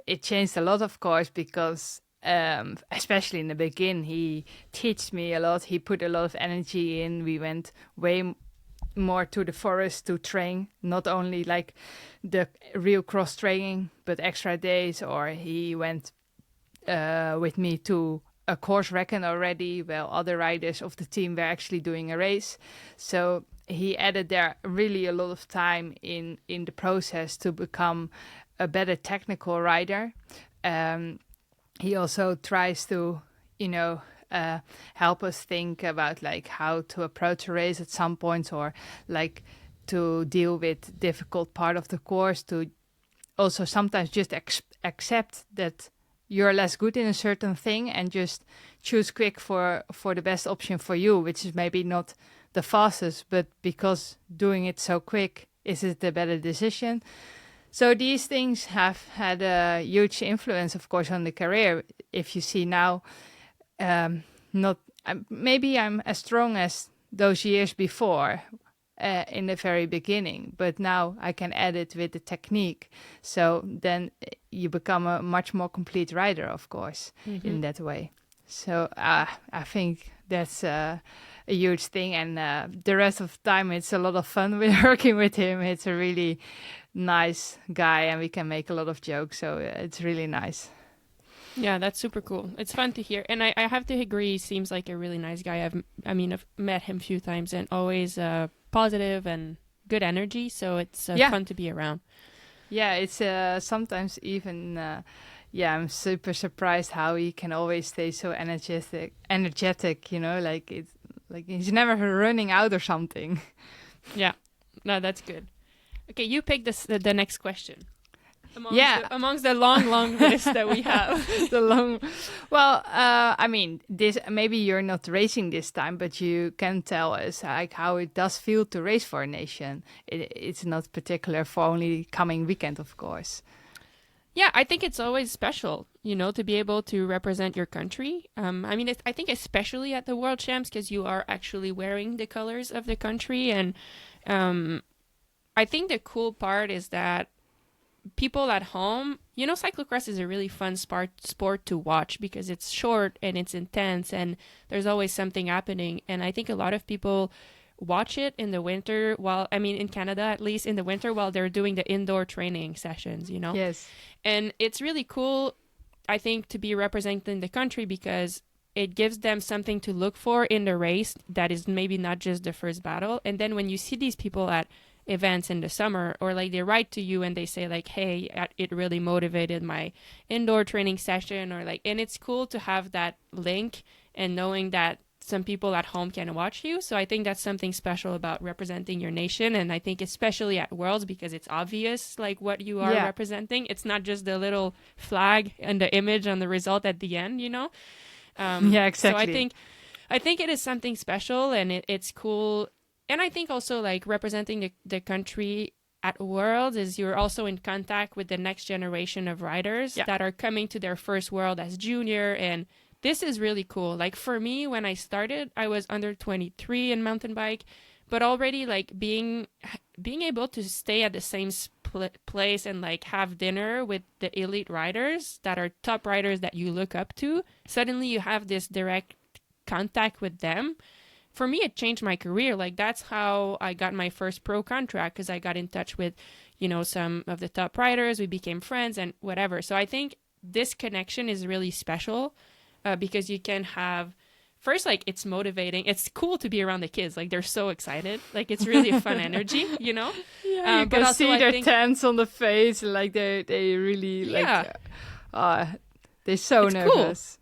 It changed a lot, of course, because especially in the beginning, he taught me a lot. He put a lot of energy in. We went way more to the forest to train, not only like the real cross training, but extra days. Or he went with me to a course reckon already, while other riders of the team were actually doing a race. So he added there really a lot of time in the process to become a better technical rider. He also tries to, help us think about like how to approach a race at some points, or like to deal with difficult part of the course, to also sometimes just accept that you're less good in a certain thing and just choose quick for the best option for you, which is maybe not the fastest, but because doing it so quick, is it the better decision? So these things have had a huge influence, of course, on the career. If you see now, maybe I'm as strong as those years before, in the very beginning, but now I can add it with the technique. So then you become a much more complete rider, of course, in that way. So I think that's a huge thing. And the rest of the time, it's a lot of fun with working with him. It's a really nice guy, and we can make a lot of jokes. So it's really nice. Yeah, that's super cool. It's fun to hear. And I have to agree, he seems like a really nice guy. I've met him a few times, and always positive and good energy. So it's fun to be around. Yeah, it's sometimes even, I'm super surprised how he can always stay so energetic, like it's like he's never running out or something. Yeah, no, that's good. Okay, you pick the next question. Amongst the long list that we have. This maybe you're not racing this time, but you can tell us like how it does feel to race for a nation. It's not particular for only coming weekend, of course. Yeah, I think it's always special, to be able to represent your country. I think especially at the World Champs, because you are actually wearing the colors of the country. And I think the cool part is that people at home, cyclocross is a really fun sport to watch because it's short and it's intense and there's always something happening. And I think a lot of people watch it in the winter in Canada, at least in the winter, while they're doing the indoor training sessions, Yes. And it's really cool, I think, to be representing the country because it gives them something to look for in the race that is maybe not just the first battle. And then when you see these people at events in the summer, or like they write to you and they say like, hey, it really motivated my indoor training session, or like, and it's cool to have that link and knowing that some people at home can watch you. So I think that's something special about representing your nation. And I think especially at Worlds, because it's obvious like what you are representing. It's not just the little flag and the image on the result at the end, Yeah, exactly. So I think it is something special, and it's cool and I think also like representing the country at Worlds is you're also in contact with the next generation of riders that are coming to their first World as junior, and this is really cool. Like for me, when I started, I was under 23 in mountain bike, but already like being able to stay at the same place and like have dinner with the elite riders that are top riders that you look up to, suddenly you have this direct contact with them. For me, it changed my career. Like that's how I got my first pro contract, because I got in touch with, you know, some of the top riders. We became friends and whatever. So I think this connection is really special because you can have, first, like it's motivating. It's cool to be around the kids. Like they're so excited. Like it's really a fun energy, you know? Yeah, you but can also, see I their think, tense on the face. Like they really like, they're so it's nervous. Cool.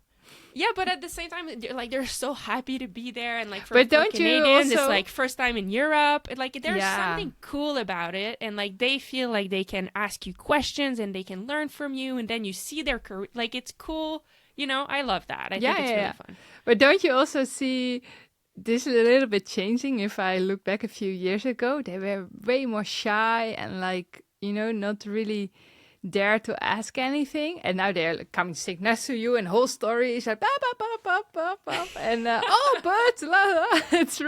Yeah, but at the same time, they're so happy to be there, and like but don't Canadians, you also... it's like first time in Europe. Like there's something cool about it, and like they feel like they can ask you questions and they can learn from you, and then you see their career. Like it's cool, you know. I love that. I think it's really fun. But don't you also see this is a little bit changing? If I look back a few years ago, they were way more shy and like, you know, not really dare to ask anything, and now they're like, coming to sit next to you, and whole story is like bah, bah, bah, bah, bah, bah, and but la, la. it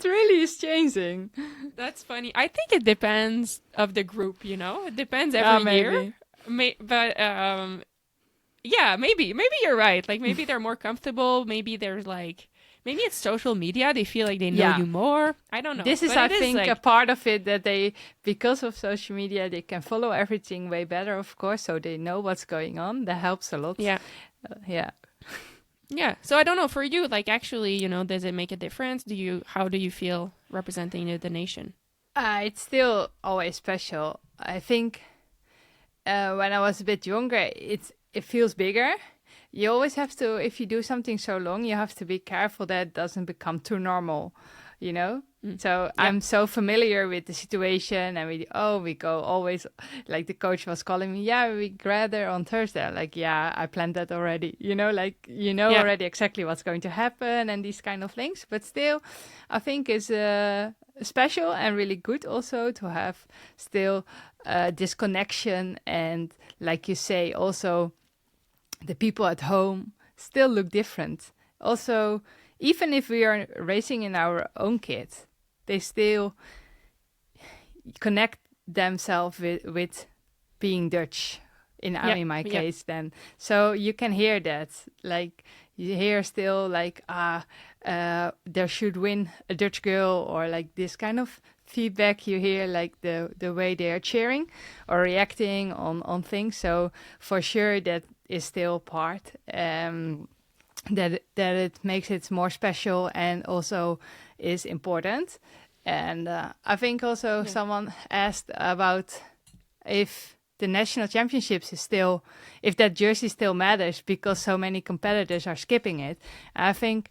really is changing. That's funny. I think it depends of the group, you know. It depends every year. But yeah, maybe you're right. Like maybe they're more comfortable. Maybe there's like, maybe it's social media. They feel like they know you more. I don't know. This is, I think, like, a part of it that they, because of social media, they can follow everything way better, of course. So they know what's going on. That helps a lot. Yeah. Yeah. So I don't know, for you, like actually, you know, does it make a difference? How do you feel representing the nation? It's still always special. I think when I was a bit younger, it feels bigger. You always have to, if you do something so long, you have to be careful that it doesn't become too normal, you know? So I'm so familiar with the situation, and we go always, like the coach was calling me, we gather on Thursday. I'm like, I planned that already, you know, like, you know already exactly what's going to happen and these kind of things. But still, I think it's special and really good also to have still this connection, and like you say, also the people at home still look different. Also, even if we are racing in our own kit, they still connect themselves with being Dutch in my case then. So you can hear that. Like you hear still like, there should win a Dutch girl, or like this kind of feedback you hear, like the way they are cheering or reacting on things. So for sure that is still part, that it makes it more special and also is important. And I think also someone asked about if the national championships is still, if that jersey still matters because so many competitors are skipping it. I think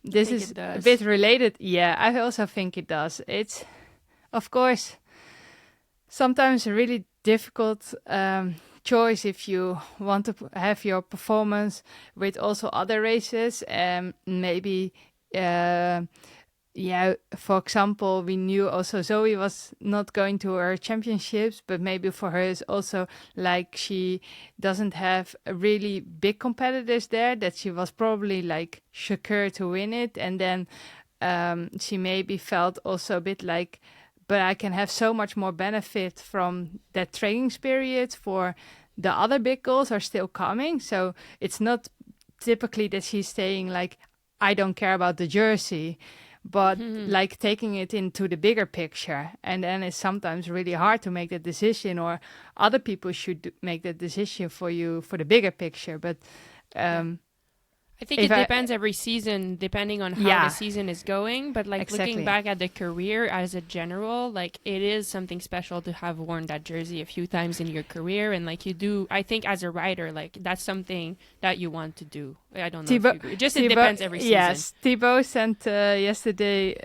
this is a bit related. Yeah, I also think it does. It's, of course, sometimes a really difficult choice if you want to have your performance with also other races. Maybe, for example, we knew also Zoe was not going to her championships, but maybe for her is also like she doesn't have really big competitors there, that she was probably like secure to win it. And then she maybe felt also a bit like, but I can have so much more benefit from that training period for the other big goals are still coming. So it's not typically that she's saying like, I don't care about the jersey, but like taking it into the bigger picture. And then it's sometimes really hard to make that decision, or other people should make that decision for you for the bigger picture. But I think it depends every season, depending on how the season is going. But like looking back at the career as a general, like it is something special to have worn that jersey a few times in your career. And like you do, I think as a rider, like that's something that you want to do. I don't know if you agree. It depends every season. Yes, Thibaut sent yesterday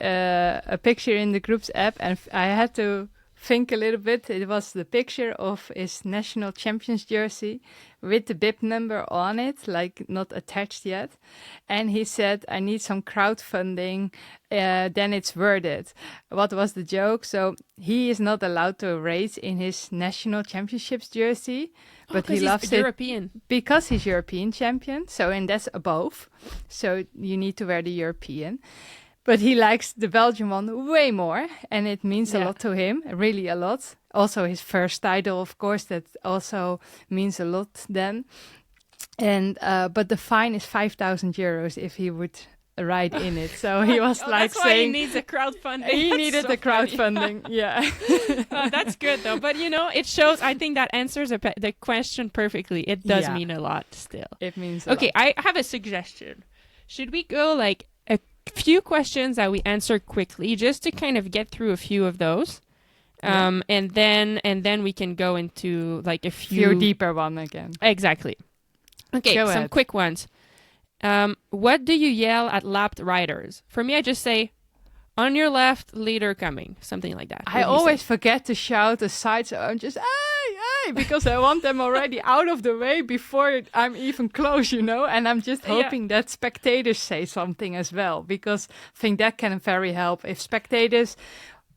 a picture in the group's app, and I had to think a little bit. It was the picture of his national champions jersey with the bib number on it, like not attached yet. And he said, I need some crowdfunding, then it's worth it. What was the joke? So he is not allowed to race in his national championships jersey, but he loves it European. because he's European champion. So, and that's above. So you need to wear the European. But he likes the Belgian one way more, and it means a lot to him, really a lot. Also his first title, of course, that also means a lot then. And but the fine is 5,000 euros if he would ride in it. So he was like that's why saying he needs a crowdfunding. he That's needed so the funny. crowdfunding. Yeah. That's good though. But you know, it shows. I think that answers the question perfectly. It does mean a lot still. It means Okay, I have a suggestion. Should we go like a few questions that we answer quickly, just to kind of get through a few of those, and then we can go into like a few deeper one again. Exactly. Okay, Go some ahead. quick ones. What do you yell at lapped riders? For me, I just say, on your left, leader coming, something like that. I always forget to shout aside, so I'm just, hey, because I want them already out of the way before I'm even close, you know? And I'm just hoping that spectators say something as well, because I think that can very help. If spectators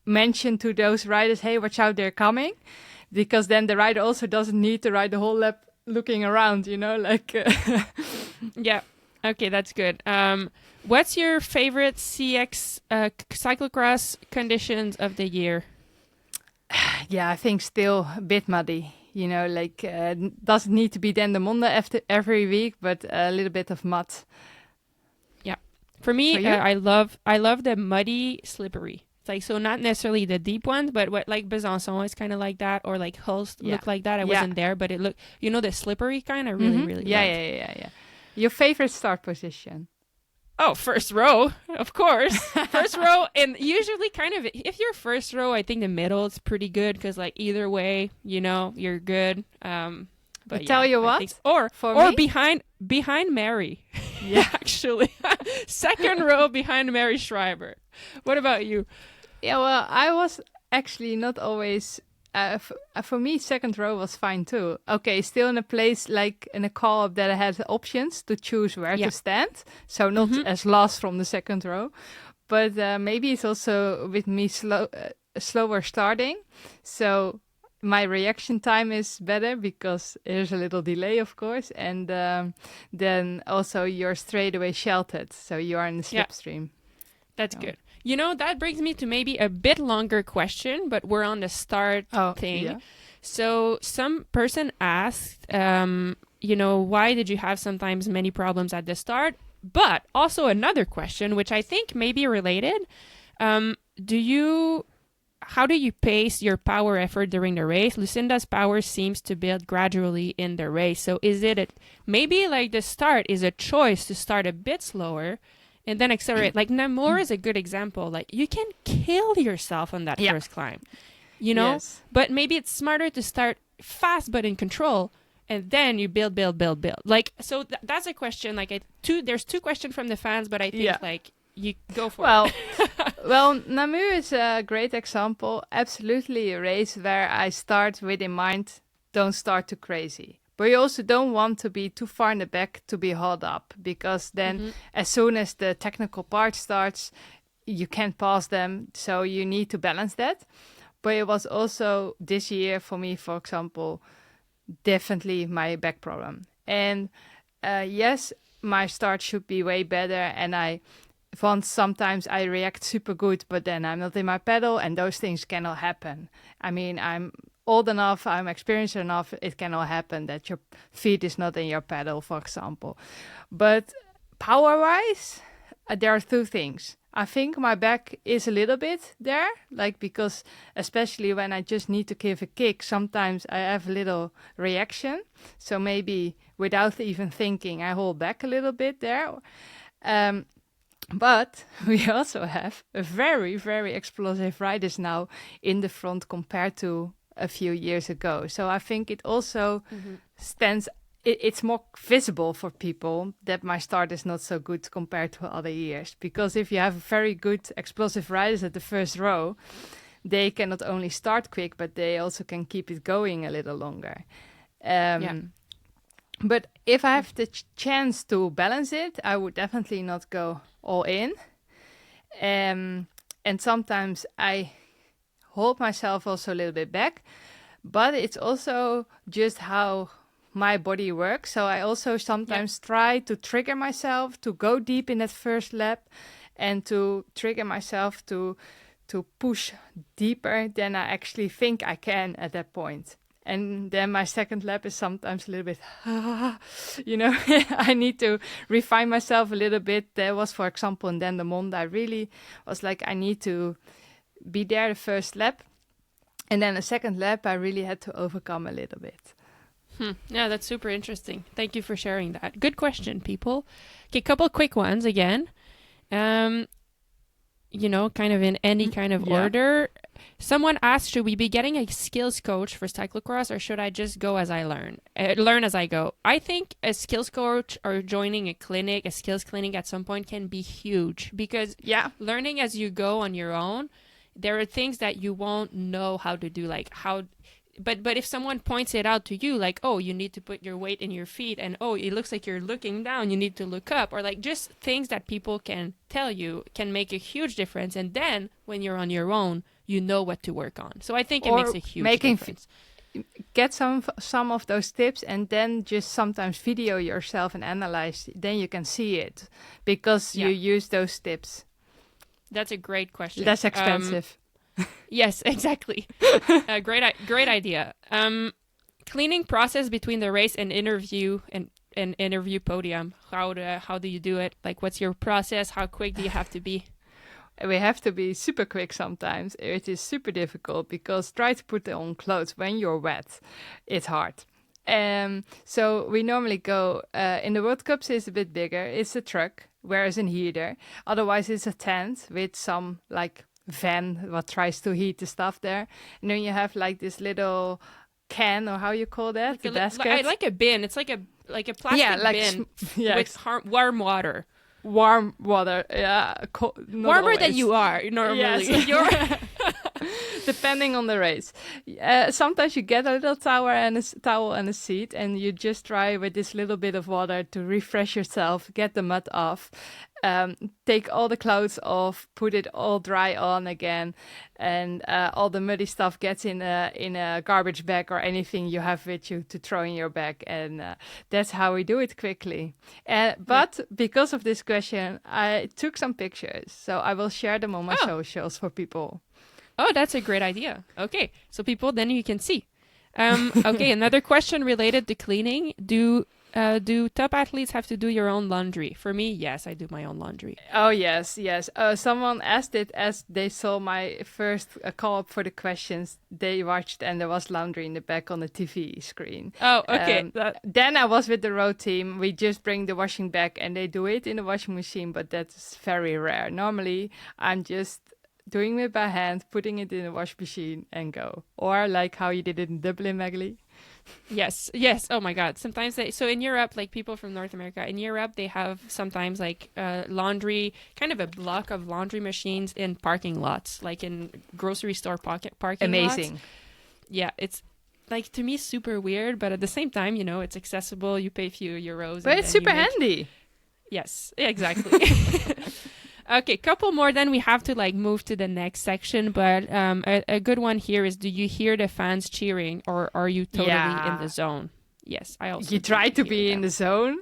mention to those riders, hey, watch out, they're coming, because then the rider also doesn't need to ride the whole lap looking around, you know, like... Yeah. Okay, that's good. What's your favorite CX cyclocross conditions of the year? Yeah, I think still a bit muddy. You know, like doesn't need to be then the Monday after every week, but a little bit of mud. Yeah, for me, For you? I love the muddy, slippery. It's like, so not necessarily the deep ones, but what like Besançon is kind of like that, or like Hulst looked like that. I wasn't there, but it looked, you know, the slippery kind. I really love. Yeah. Your favorite start position? Oh, first row, of course. First row, and usually kind of, if you're first row, I think the middle is pretty good, because like either way, you know, you're good. But tell you I what, think or me? behind Mary. Yeah. Actually, second row behind Mary Schreiber. What about you? Yeah, well, I was actually not always... for me, second row was fine too. Okay, still in a place like in a co-op that I had options to choose where to stand. So not as last from the second row. But maybe it's also with me slower starting. So my reaction time is better because there's a little delay, of course. And then also you're straight away sheltered. So you are in the slipstream. That's good. You know, that brings me to maybe a bit longer question, but we're on the start thing. Yeah. So some person asked, you know, why did you have sometimes many problems at the start? But also another question, which I think may be related. How do you pace your power effort during the race? Lucinda's power seems to build gradually in the race. So is it maybe like the start is a choice to start a bit slower and then accelerate? Like Namur is a good example. Like you can kill yourself on that first climb, you know? Yes. But maybe it's smarter to start fast but in control, and then you build. Like, so that's a question. Like there's two questions from the fans, but I think like you go for it. Well, Namur is a great example. Absolutely a race where I start with in mind, don't start too crazy. But you also don't want to be too far in the back to be hauled up, because then as soon as the technical part starts, you can't pass them. So you need to balance that. But it was also this year for me, for example, definitely my back problem. And yes, my start should be way better. And sometimes I react super good, but then I'm not in my pedal, and those things cannot happen. I mean, I'm old enough, I'm experienced enough, it cannot happen that your feet is not in your pedal, for example. But power-wise, there are two things. I think my back is a little bit there, like, because especially when I just need to give a kick, sometimes I have a little reaction. So maybe without even thinking, I hold back a little bit there. But we also have a very, very explosive riders now in the front compared to a few years ago. So I think it also stands, it's more visible for people that my start is not so good compared to other years. Because if you have very good explosive riders at the first row, they can not only start quick, but they also can keep it going a little longer. But if I have the chance to balance it, I would definitely not go all in. And sometimes I hold myself also a little bit back, but it's also just how my body works. So I also sometimes try to trigger myself to go deep in that first lap and to trigger myself to push deeper than I actually think I can at that point. And then my second lap is sometimes a little bit, I need to refine myself a little bit. There was, for example, in Dendermonde, I really was like, I need to be there the first lap. And then the second lap, I really had to overcome a little bit. Yeah, that's super interesting. Thank you for sharing that. Good question, people. Okay, couple quick ones again. Kind of in any kind of order. Someone asked, should we be getting a skills coach for cyclocross, or should I just go as I learn as I go? I think a skills coach or joining a skills clinic at some point can be huge, because learning as you go on your own, there are things that you won't know how to do, like how. But if someone points it out to you, like, oh, you need to put your weight in your feet, and oh, it looks like you're looking down, you need to look up, or like just things that people can tell you can make a huge difference. And then when you're on your own, you know what to work on. So I think it makes a huge difference. Get some of those tips, and then just sometimes video yourself and analyze. Then you can see it because you use those tips. That's a great question. Less expensive. Yes, exactly. Great idea. Cleaning process between the race and interview and interview podium. How do you do it? Like, what's your process? How quick do you have to be? We have to be super quick sometimes. It is super difficult because try to put on clothes when you're wet. It's hard. So we normally go, in the World Cups it's a bit bigger. It's a truck, whereas in here, otherwise it's a tent with some like van what tries to heat the stuff there. And then you have like this little can, or how you call that? Like basket. Like a bin. It's like a plastic bin with warm water. Warm water, warmer always. than you are normally. Yes. Depending on the race. Sometimes you get a little towel and a seat, and you just try with this little bit of water to refresh yourself, get the mud off, take all the clothes off, put it all dry on again, and all the muddy stuff gets in a garbage bag or anything you have with you to throw in your bag, and that's how we do it quickly. But because of this question, I took some pictures, so I will share them on my socials for people. Oh, that's a great idea. Okay, so people, then you can see. Okay, another question related to cleaning. Do top athletes have to do your own laundry? For me, yes, I do my own laundry. Oh, yes. Someone asked it as they saw my first call-up for the questions they watched, and there was laundry in the back on the TV screen. Oh, okay. Then I was with the road team. We just bring the washing back, and they do it in the washing machine, but that's very rare. Normally, I'm just doing it by hand, putting it in the wash machine and go. Or like how you did it in Dublin, Maghalie. Yes. Oh my God. Sometimes so in Europe, like people from North America, in Europe, they have sometimes like laundry, kind of a block of laundry machines in parking lots, like in grocery store parking Amazing. lots. Yeah. It's like, to me, super weird, but at the same time, it's accessible. You pay a few euros. But it's super handy. Yes, exactly. Okay, couple more, then we have to like move to the next section. But a good one here is: do you hear the fans cheering, or are you totally in the zone? Yes, I also. You try to be in the zone,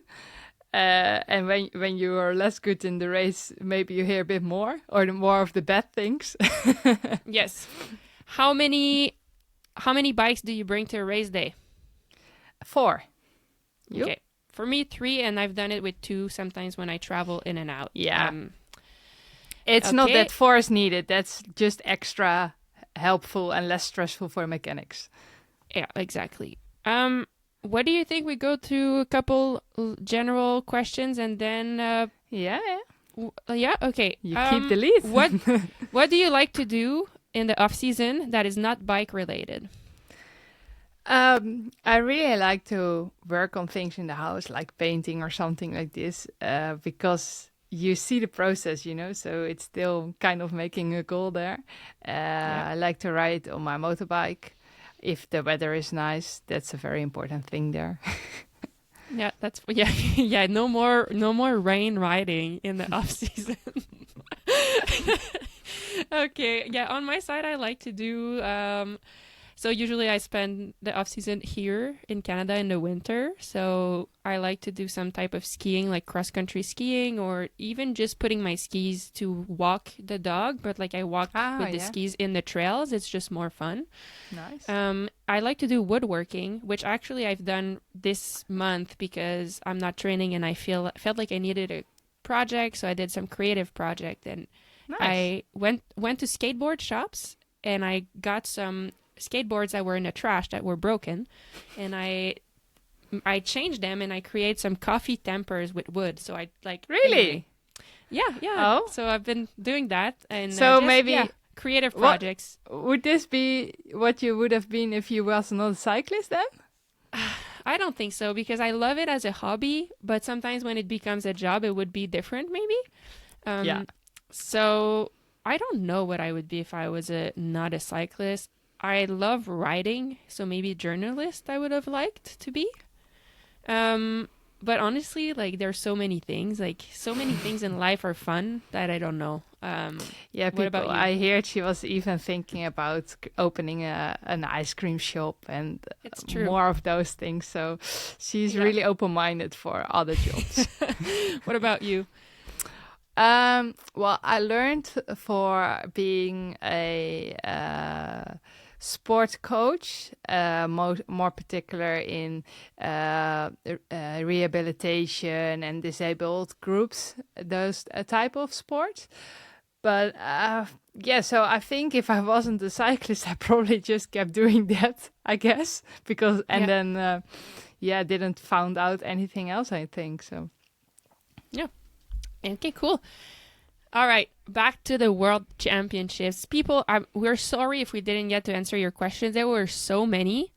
and when you are less good in the race, maybe you hear a bit more, or more of the bad things. Yes. How many bikes do you bring to a race day? 4. You? Okay, for me 3, and I've done it with 2 sometimes when I travel in and out. Yeah. It's not that 4 is needed. That's just extra helpful and less stressful for mechanics. Yeah, exactly. What do you think? We go through a couple general questions and then... Yeah, okay. You keep the lead. What do you like to do in the off-season that is not bike-related? I really like to work on things in the house, like painting or something like this, because you see the process, so it's still kind of making a goal there. I like to ride on my motorbike. If the weather is nice, that's a very important thing there. Yeah, yeah. No more rain riding in the off season. Okay, yeah. On my side, I like to do. So usually I spend the off season here in Canada in the winter. So I like to do some type of skiing, like cross country skiing, or even just putting my skis to walk the dog. But like I walk with the skis in the trails. It's just more fun. Nice. I like to do woodworking, which actually I've done this month because I'm not training and I felt like I needed a project. So I did some creative project and Nice. I went to skateboard shops and I got some skateboards that were in the trash that were broken, and I changed them and I create some coffee tempers with wood. So I like really, yeah. Oh, so I've been doing that, and so maybe creative projects. Would this be what you would have been if you was not a cyclist then? I don't think so, because I love it as a hobby, but sometimes when it becomes a job, it would be different, maybe. So I don't know what I would be if I was not a cyclist. I love writing, so maybe journalist I would have liked to be. But honestly, like there's so many things in life are fun that I don't know. What about you? I heard she was even thinking about opening an ice cream shop and more of those things. So she's really open-minded for other jobs. What about you? Well, I learned for being a sport coach, more particular in rehabilitation and disabled groups, those type of sports. But so I think if I wasn't a cyclist, I probably just kept doing that, I guess, because then didn't found out anything else, I think so. Yeah. Okay, cool. All right, back to the World Championships. People, we're sorry if we didn't get to answer your questions. There were so many.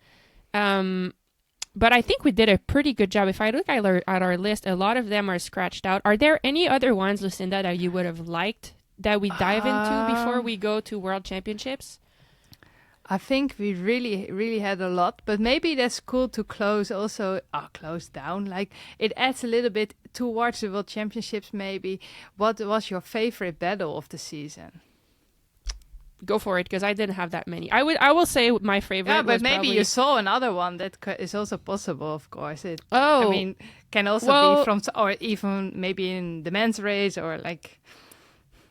But I think we did a pretty good job. If I look at our list, a lot of them are scratched out. Are there any other ones, Lucinda, that you would have liked that we dive into before we go to World Championships? I think we really, really had a lot, but maybe that's cool to close down. Like it adds a little bit towards the World Championships. Maybe what was your favorite battle of the season? Go for it, because I didn't have that many. I will say my favorite. Yeah, but maybe you saw another one that is also possible. Of course, I mean, can also be from, or even maybe in the men's race or like.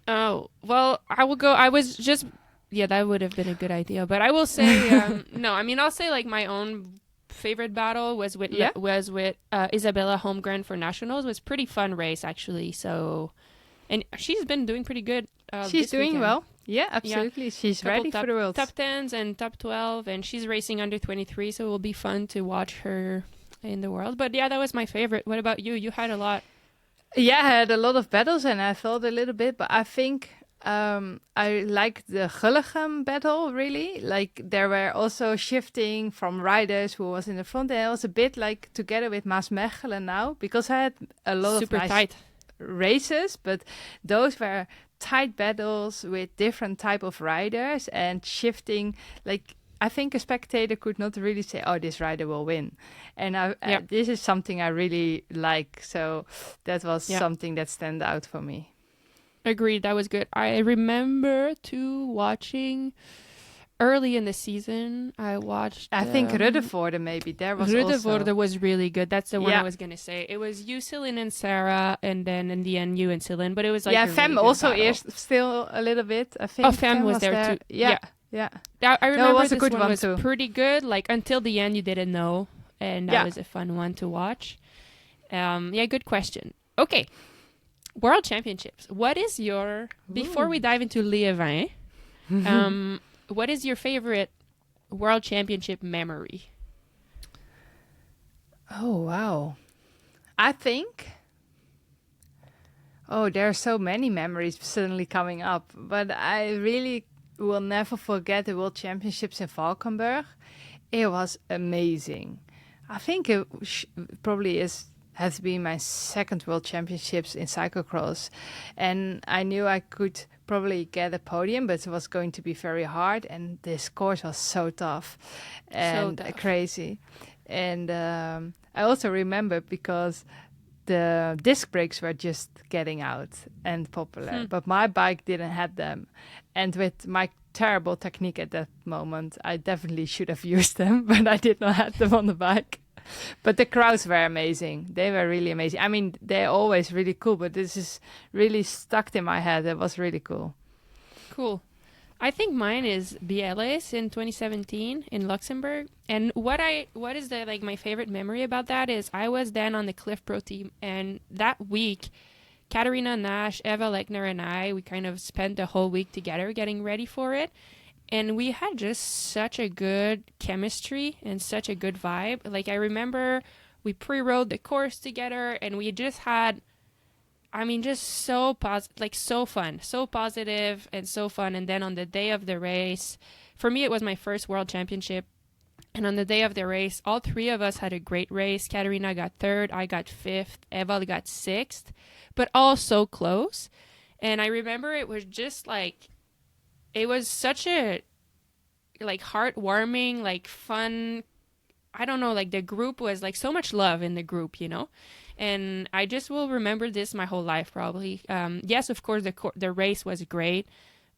Oh well, I will go. I was just. Yeah, that would have been a good idea. But I will say, no, I mean, I'll say like my own favorite battle was with Isabella Holmgren for nationals. It was pretty fun race, actually. So, and she's been doing pretty good. She's doing well. Yeah, absolutely. Yeah. She's ready for the World. Top 10s and top 12, and she's racing under 23, so it will be fun to watch her in the world. But yeah, that was my favorite. What about you? You had a lot. Yeah, I had a lot of battles, and I thought a little bit, but I think... I liked the Gullegem battle, really. Like, there were also shifting from riders who was in the front. And I was a bit like together with Maasmechelen now, because I had a lot of nice tight races, but those were tight battles with different type of riders and shifting. Like, I think a spectator could not really say, oh, this rider will win. And this is something I really like. So that was something that stand out for me. Agreed, that was good. I remember watching early in the season. I watched. I think Ruddervoorde maybe there was. Ruddervoorde was really good. That's the one I was gonna say. It was you, Celine, and Sarah, and then in the end you and Celine. But it was like Fem really also is still a little bit. I think. Oh, Fem was there too. Yeah. I remember this one was too. Pretty good. Like until the end, you didn't know, and that was a fun one to watch. Good question. Okay. World Championships. What is your... Before we dive into Liévin, what is your favorite World Championship memory? Oh, wow. I think... Oh, there are so many memories suddenly coming up. But I really will never forget the World Championships in Valkenburg. It was amazing. I think it probably has been my second World Championships in cyclocross. And I knew I could probably get a podium, but it was going to be very hard. And this course was so tough and crazy. And I also remember because the disc brakes were just getting out and popular, but my bike didn't have them. And with my terrible technique at that moment, I definitely should have used them, but I did not have them on the bike. But the crowds were amazing. They were really amazing. I mean, they're always really cool, but this is really stuck in my head. It was really cool. Cool. I think mine is BLS in 2017 in Luxembourg. And what is the my favorite memory about that is I was then on the Cliff Pro team, and that week Katarina Nash, Eva Lechner, and we kind of spent the whole week together getting ready for it. And we had just such a good chemistry and such a good vibe. Like, I remember we pre-rode the course together, and we just had, just so so fun, so positive and so fun. And then on the day of the race, for me, it was my first World Championship. And on the day of the race, all three of us had a great race. Katarina got third, I got fifth, Eva got sixth, but all so close. And I remember it was just it was such a heartwarming, fun. I don't know, the group was so much love in the group, and I just will remember this my whole life probably. Yes, of course the race was great,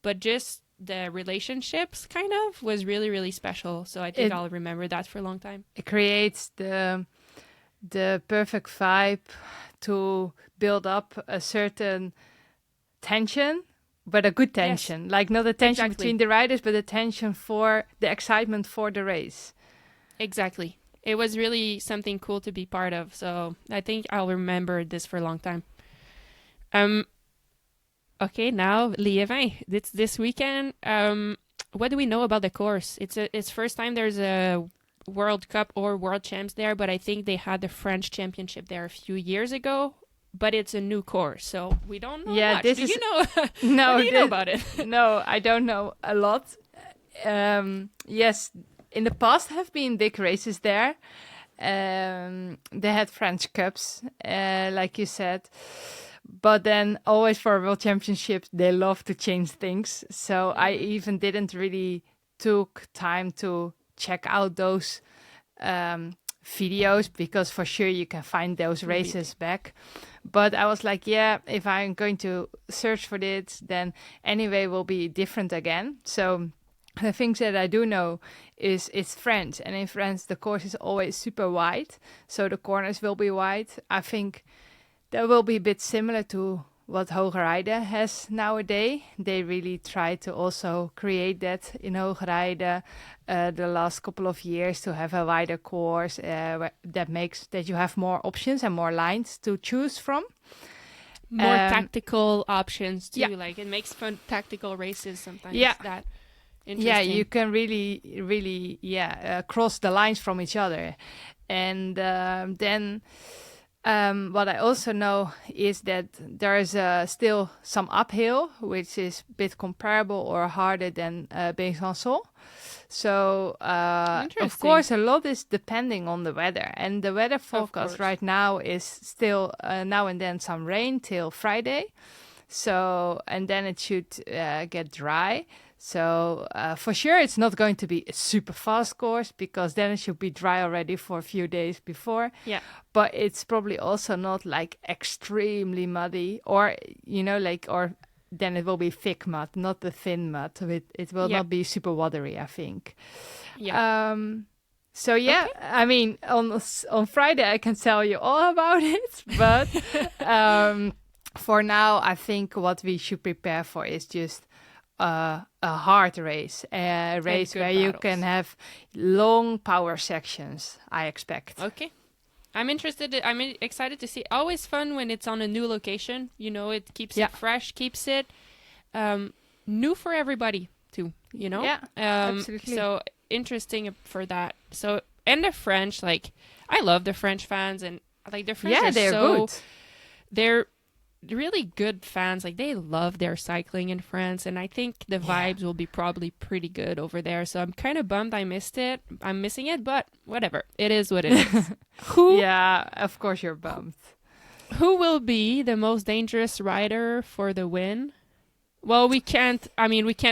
but just the relationships kind of was really, really special. So I think I'll remember that for a long time. It creates the perfect vibe to build up a certain tension, but a good tension. Yes. Not a tension between the riders, but a tension for the excitement for the race. Exactly. It was really something cool to be part of. So I think I'll remember this for a long time. Okay, now Liévin. This weekend. What do we know about the course? It's first time there's a World Cup or World Champs there, but I think they had the French Championship there a few years ago. But it's a new course, so we don't know much. Do you know? No, what do you know about it? No, I don't know a lot. Yes, in the past have been big races there. They had French Cups, like you said. But then always for World Championships, they love to change things. So I even didn't really took time to check out those videos, because for sure you can find those races back. But I was like, if I'm going to search for this, then anyway will be different again. So the things that I do know is it's French, and in France the course is always super wide, so the corners will be wide. I think that will be a bit similar to what Hoogerheide has nowadays. They really try to also create that in Hoogerheide the last couple of years, to have a wider course that makes that you have more options and more lines to choose from. More tactical options too. It makes fun tactical races sometimes. That interesting. Yeah, you can really cross the lines from each other. And then what I also know is that there is still some uphill, which is a bit comparable or harder than Besançon. So, of course, a lot is depending on the weather. And the weather forecast right now is still now and then some rain till Friday. So, and then it should get dry. So for sure, it's not going to be a super fast course, because then it should be dry already for a few days before. Yeah. But it's probably also not extremely muddy, or or then it will be thick mud, not the thin mud. It will not be super watery, I think. Yeah. So okay. I mean, on Friday I can tell you all about it, but for now I think what we should prepare for is just a hard race, a race where you can have long power sections, I expect. Okay. I'm excited to see. Always fun when it's on a new location. It keeps it fresh, keeps it new for everybody too, Yeah, absolutely. So interesting for that. So, and the French, I love the French fans, and the French are they're so good. They're really good fans. Like, they love their cycling in France, and I think the vibes will be probably pretty good over there. So I'm kind of bummed I missed it. I'm missing it, but whatever. It is what it is. Yeah, of course you're bummed. Who will be the most dangerous rider for the win? Well, we can't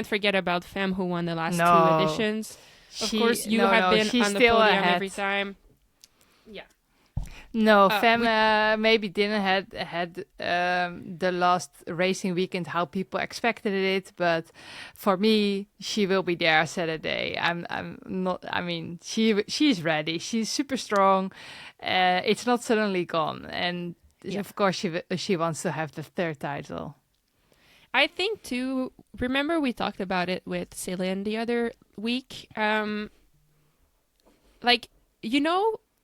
forget about Femme, who won the last 2 editions. Of course, you have been on the podium ahead. every time. Yeah. No, Femme maybe didn't had the last racing weekend how people expected it, but for me, she will be there Saturday. I'm not. I mean, she's ready. She's super strong. It's not suddenly gone, and of course she wants to have the 3rd title. I think too. Remember, we talked about it with Céline the other week.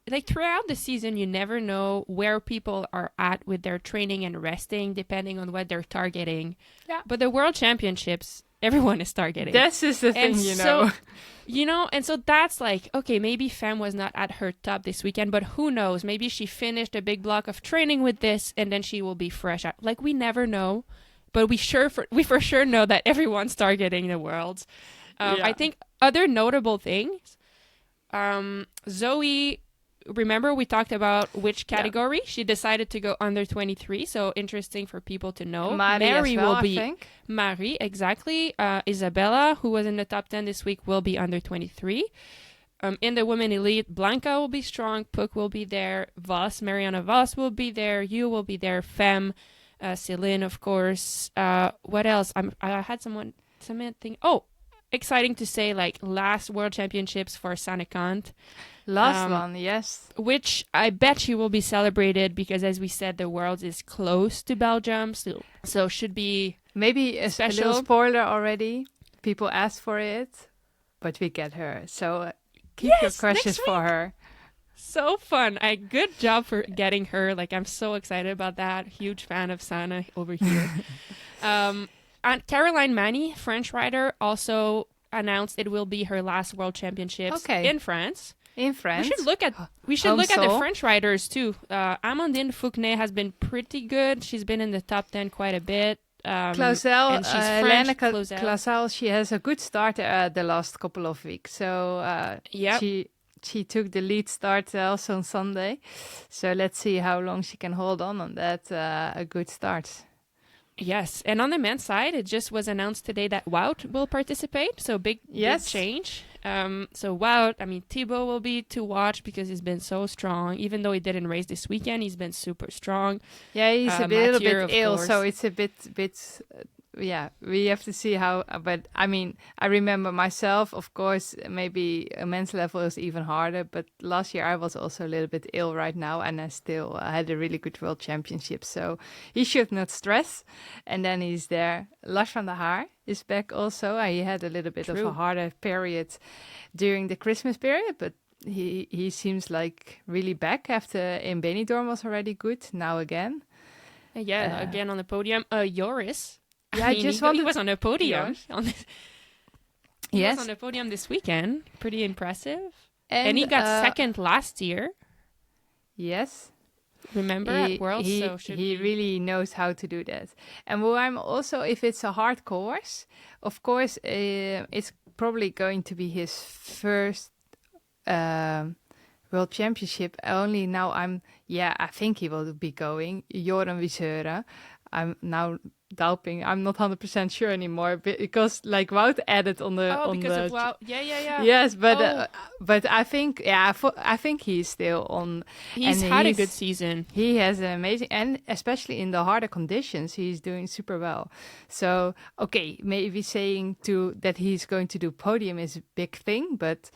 Like throughout the season, you never know where people are at with their training and resting, depending on what they're targeting. Yeah. But the World Championships, everyone is targeting. This is the thing, and so that's like, okay, maybe Femme was not at her top this weekend, but who knows? Maybe she finished a big block of training with this, and then she will be fresh out. Like, we never know, but we for sure know that everyone's targeting the Worlds. I think other notable things, Zoe. Remember, we talked about which category she decided to go under 23. So interesting for people to know. Mary will be. I think. Marie, exactly. Isabella, who was in the top 10 this week, will be under 23. In the women elite, Blanca will be strong. Puck will be there. Mariana Voss will be there. You will be there. Femme, Céline, of course. What else? I had something. Oh, exciting to say, like, last World Championships for Sanne Cant. Last one, yes. Which I bet she will be celebrated because, as we said, the Worlds is close to Belgium. So should be maybe a special. Little spoiler already. People asked for it, but we get her. So keep your questions for her. So fun. Good job for getting her. Like, I'm so excited about that. Huge fan of Sanne over here. And Caroline Manny, French rider, also announced it will be her last World Championships in France. In France, we should look at the French riders too. Amandine Fouquenet has been pretty good. She's been in the top 10 quite a bit. Clausel, and she's French. Clausel, she has a good start the last couple of weeks. So she took the lead start also on Sunday. So let's see how long she can hold on that a good start. Yes, and on the men's side, it just was announced today that Wout will participate. So big change. So Wout, Thibaut will be to watch because he's been so strong. Even though he didn't race this weekend, he's been super strong. Yeah, he's a little bit ill, so it's a bit. We have to see how. But I remember myself, of course, maybe a men's level is even harder. But last year I was also a little bit ill right now, and I still had a really good World Championship. So he should not stress. And then he's there. Lars van der Haar is back also. He had a little bit of a harder period during the Christmas period, but he seems like really back after in Benidorm was already good. Now again. Again on the podium. Joris. Yeah, he was on the podium. He was on the podium this weekend. Pretty impressive. And he got second last year. Yes. Remember at Worlds? He really knows how to do that. And what I'm also, if it's a hard course, of course, it's probably going to be his first World Championship. Only now I think he will be going. Joran Wisera. I'm now doubting. I'm not 100% sure anymore because like Wout added on the because of Wout. Yeah. Yes, but I think I think he's still on. He's had a good season. He has an amazing, and especially in the harder conditions, he's doing super well. So maybe saying that he's going to do podium is a big thing, but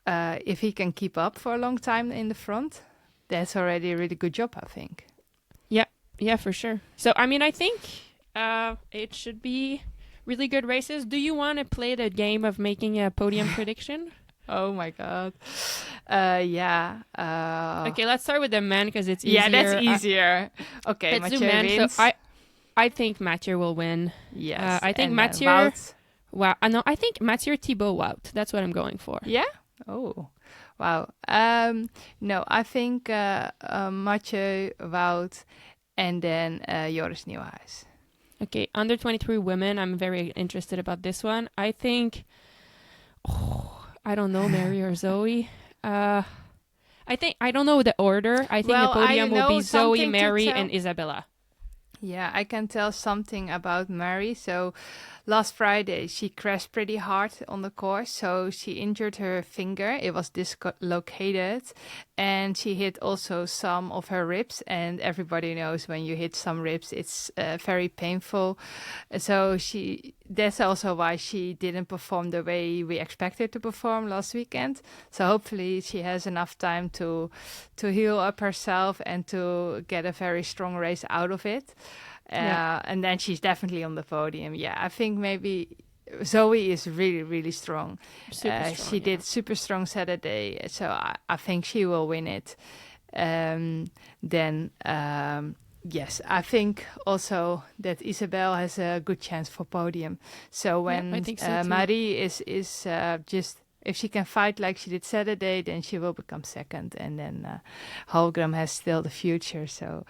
if he can keep up for a long time in the front, that's already a really good job, I think. Yeah, for sure. So, I think it should be really good races. Do you want to play the game of making a podium prediction? Oh, my God. Yeah. Okay, let's start with the men because it's easier. Yeah, that's easier. Okay, let's do men. wins. So I think Mathieu will win. Yes. I think Mathieu... Wout. Wow. No, I think Mathieu, Thibaut, Wout. That's what I'm going for. Yeah? Oh, wow. No, I think Mathieu, Wout... and then Joris Nieuwhuis. Okay, under 23 women, I'm very interested about this one. I think, I don't know, Mary or Zoe. I don't know the order. I think the podium will be Zoe, Mary, and Isabella. Yeah, I can tell something about Mary. So last Friday, she crashed pretty hard on the course. So she injured her finger. It was dislocated. And she hit also some of her ribs. And everybody knows when you hit some ribs, it's very painful. So that's also why she didn't perform the way we expected to perform last weekend. So hopefully she has enough time to heal up herself and to get a very strong race out of it. And then she's definitely on the podium. Yeah, I think maybe Zoe is really, really strong. She did super strong Saturday, so I think she will win it. Yes, I think also that Isabel has a good chance for podium. So when I think so Marie is just, if she can fight like she did Saturday, then she will become second. And then Holgram has still the future, so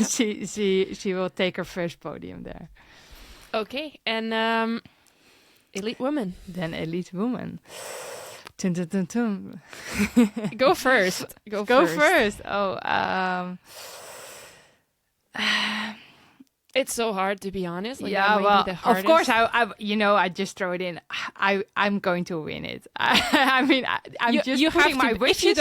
she will take her first podium there. Okay, and elite women. Then elite woman. Tum, tum, tum, tum. Go first. Go first. Oh, it's so hard, to be honest. Like, yeah, well, of course, I just throw it in. I'm going to win it. I mean, I'm just putting my wishes.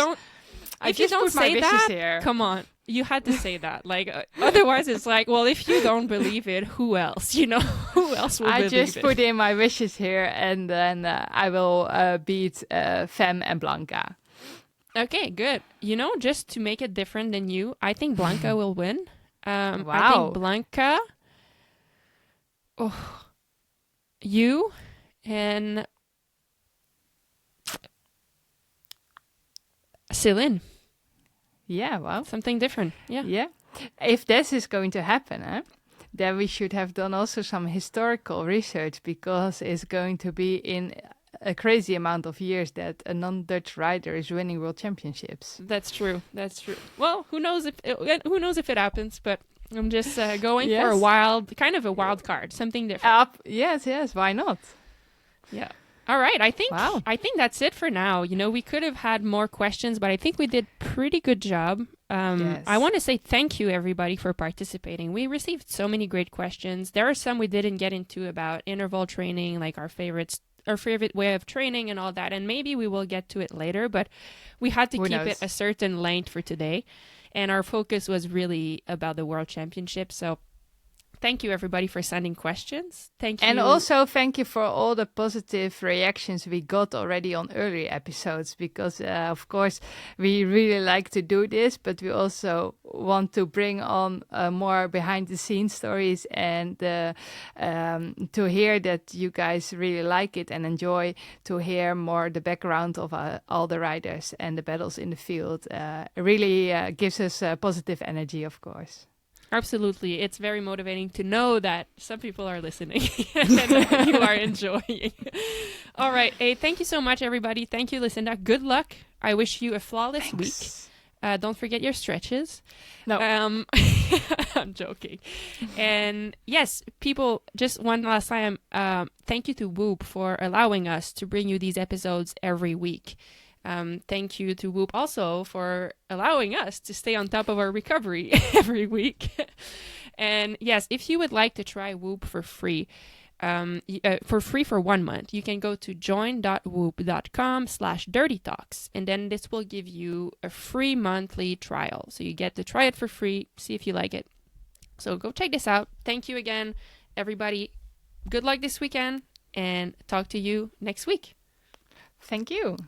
If you don't say that, here. Come on, you had to say that. Like, otherwise, it's like, well, if you don't believe it, who else? You know, who else will believe it? I just put in my wishes here, and then I will beat Fem and Blanca. Okay, good. You know, just to make it different than you, I think Blanca will win. Wow. I think Blanca, you, and Céline. Yeah, well. Something different, yeah. Yeah. If this is going to happen, then we should have done also some historical research, because it's going to be in a crazy amount of years that a non-Dutch rider is winning world championships. That's true. Well, who knows if it happens? But I'm just going for a wild card, something different. Yes. Why not? Yeah. All right. I think that's it for now. You know, we could have had more questions, but I think we did pretty good job. I want to say thank you, everybody, for participating. We received so many great questions. There are some we didn't get into about interval training, like our favorite way of training and all that, and maybe we will get to it later, but we had to keep it a certain length for today, and our focus was really about the World Championship. So thank you, everybody, for sending questions. Thank you. And also thank you for all the positive reactions we got already on earlier episodes, because, of course, we really like to do this, but we also want to bring on more behind-the-scenes stories, and to hear that you guys really like it and enjoy to hear more the background of all the riders and the battles in the field. Really gives us positive energy, of course. Absolutely. It's very motivating to know that some people are listening and that you are enjoying. All right. Hey, thank you so much, everybody. Thank you, Lucinda. Good luck. I wish you a flawless week. Don't forget your stretches. No. I'm joking. And yes, people, just one last time, thank you to Whoop for allowing us to bring you these episodes every week. Thank you to Whoop also for allowing us to stay on top of our recovery every week. And yes, if you would like to try Whoop for free for 1 month, you can go to join.whoop.com/dirtytalks, and then this will give you a free monthly trial. So you get to try it for free, see if you like it. So go check this out. Thank you again, everybody. Good luck this weekend, and talk to you next week. Thank you.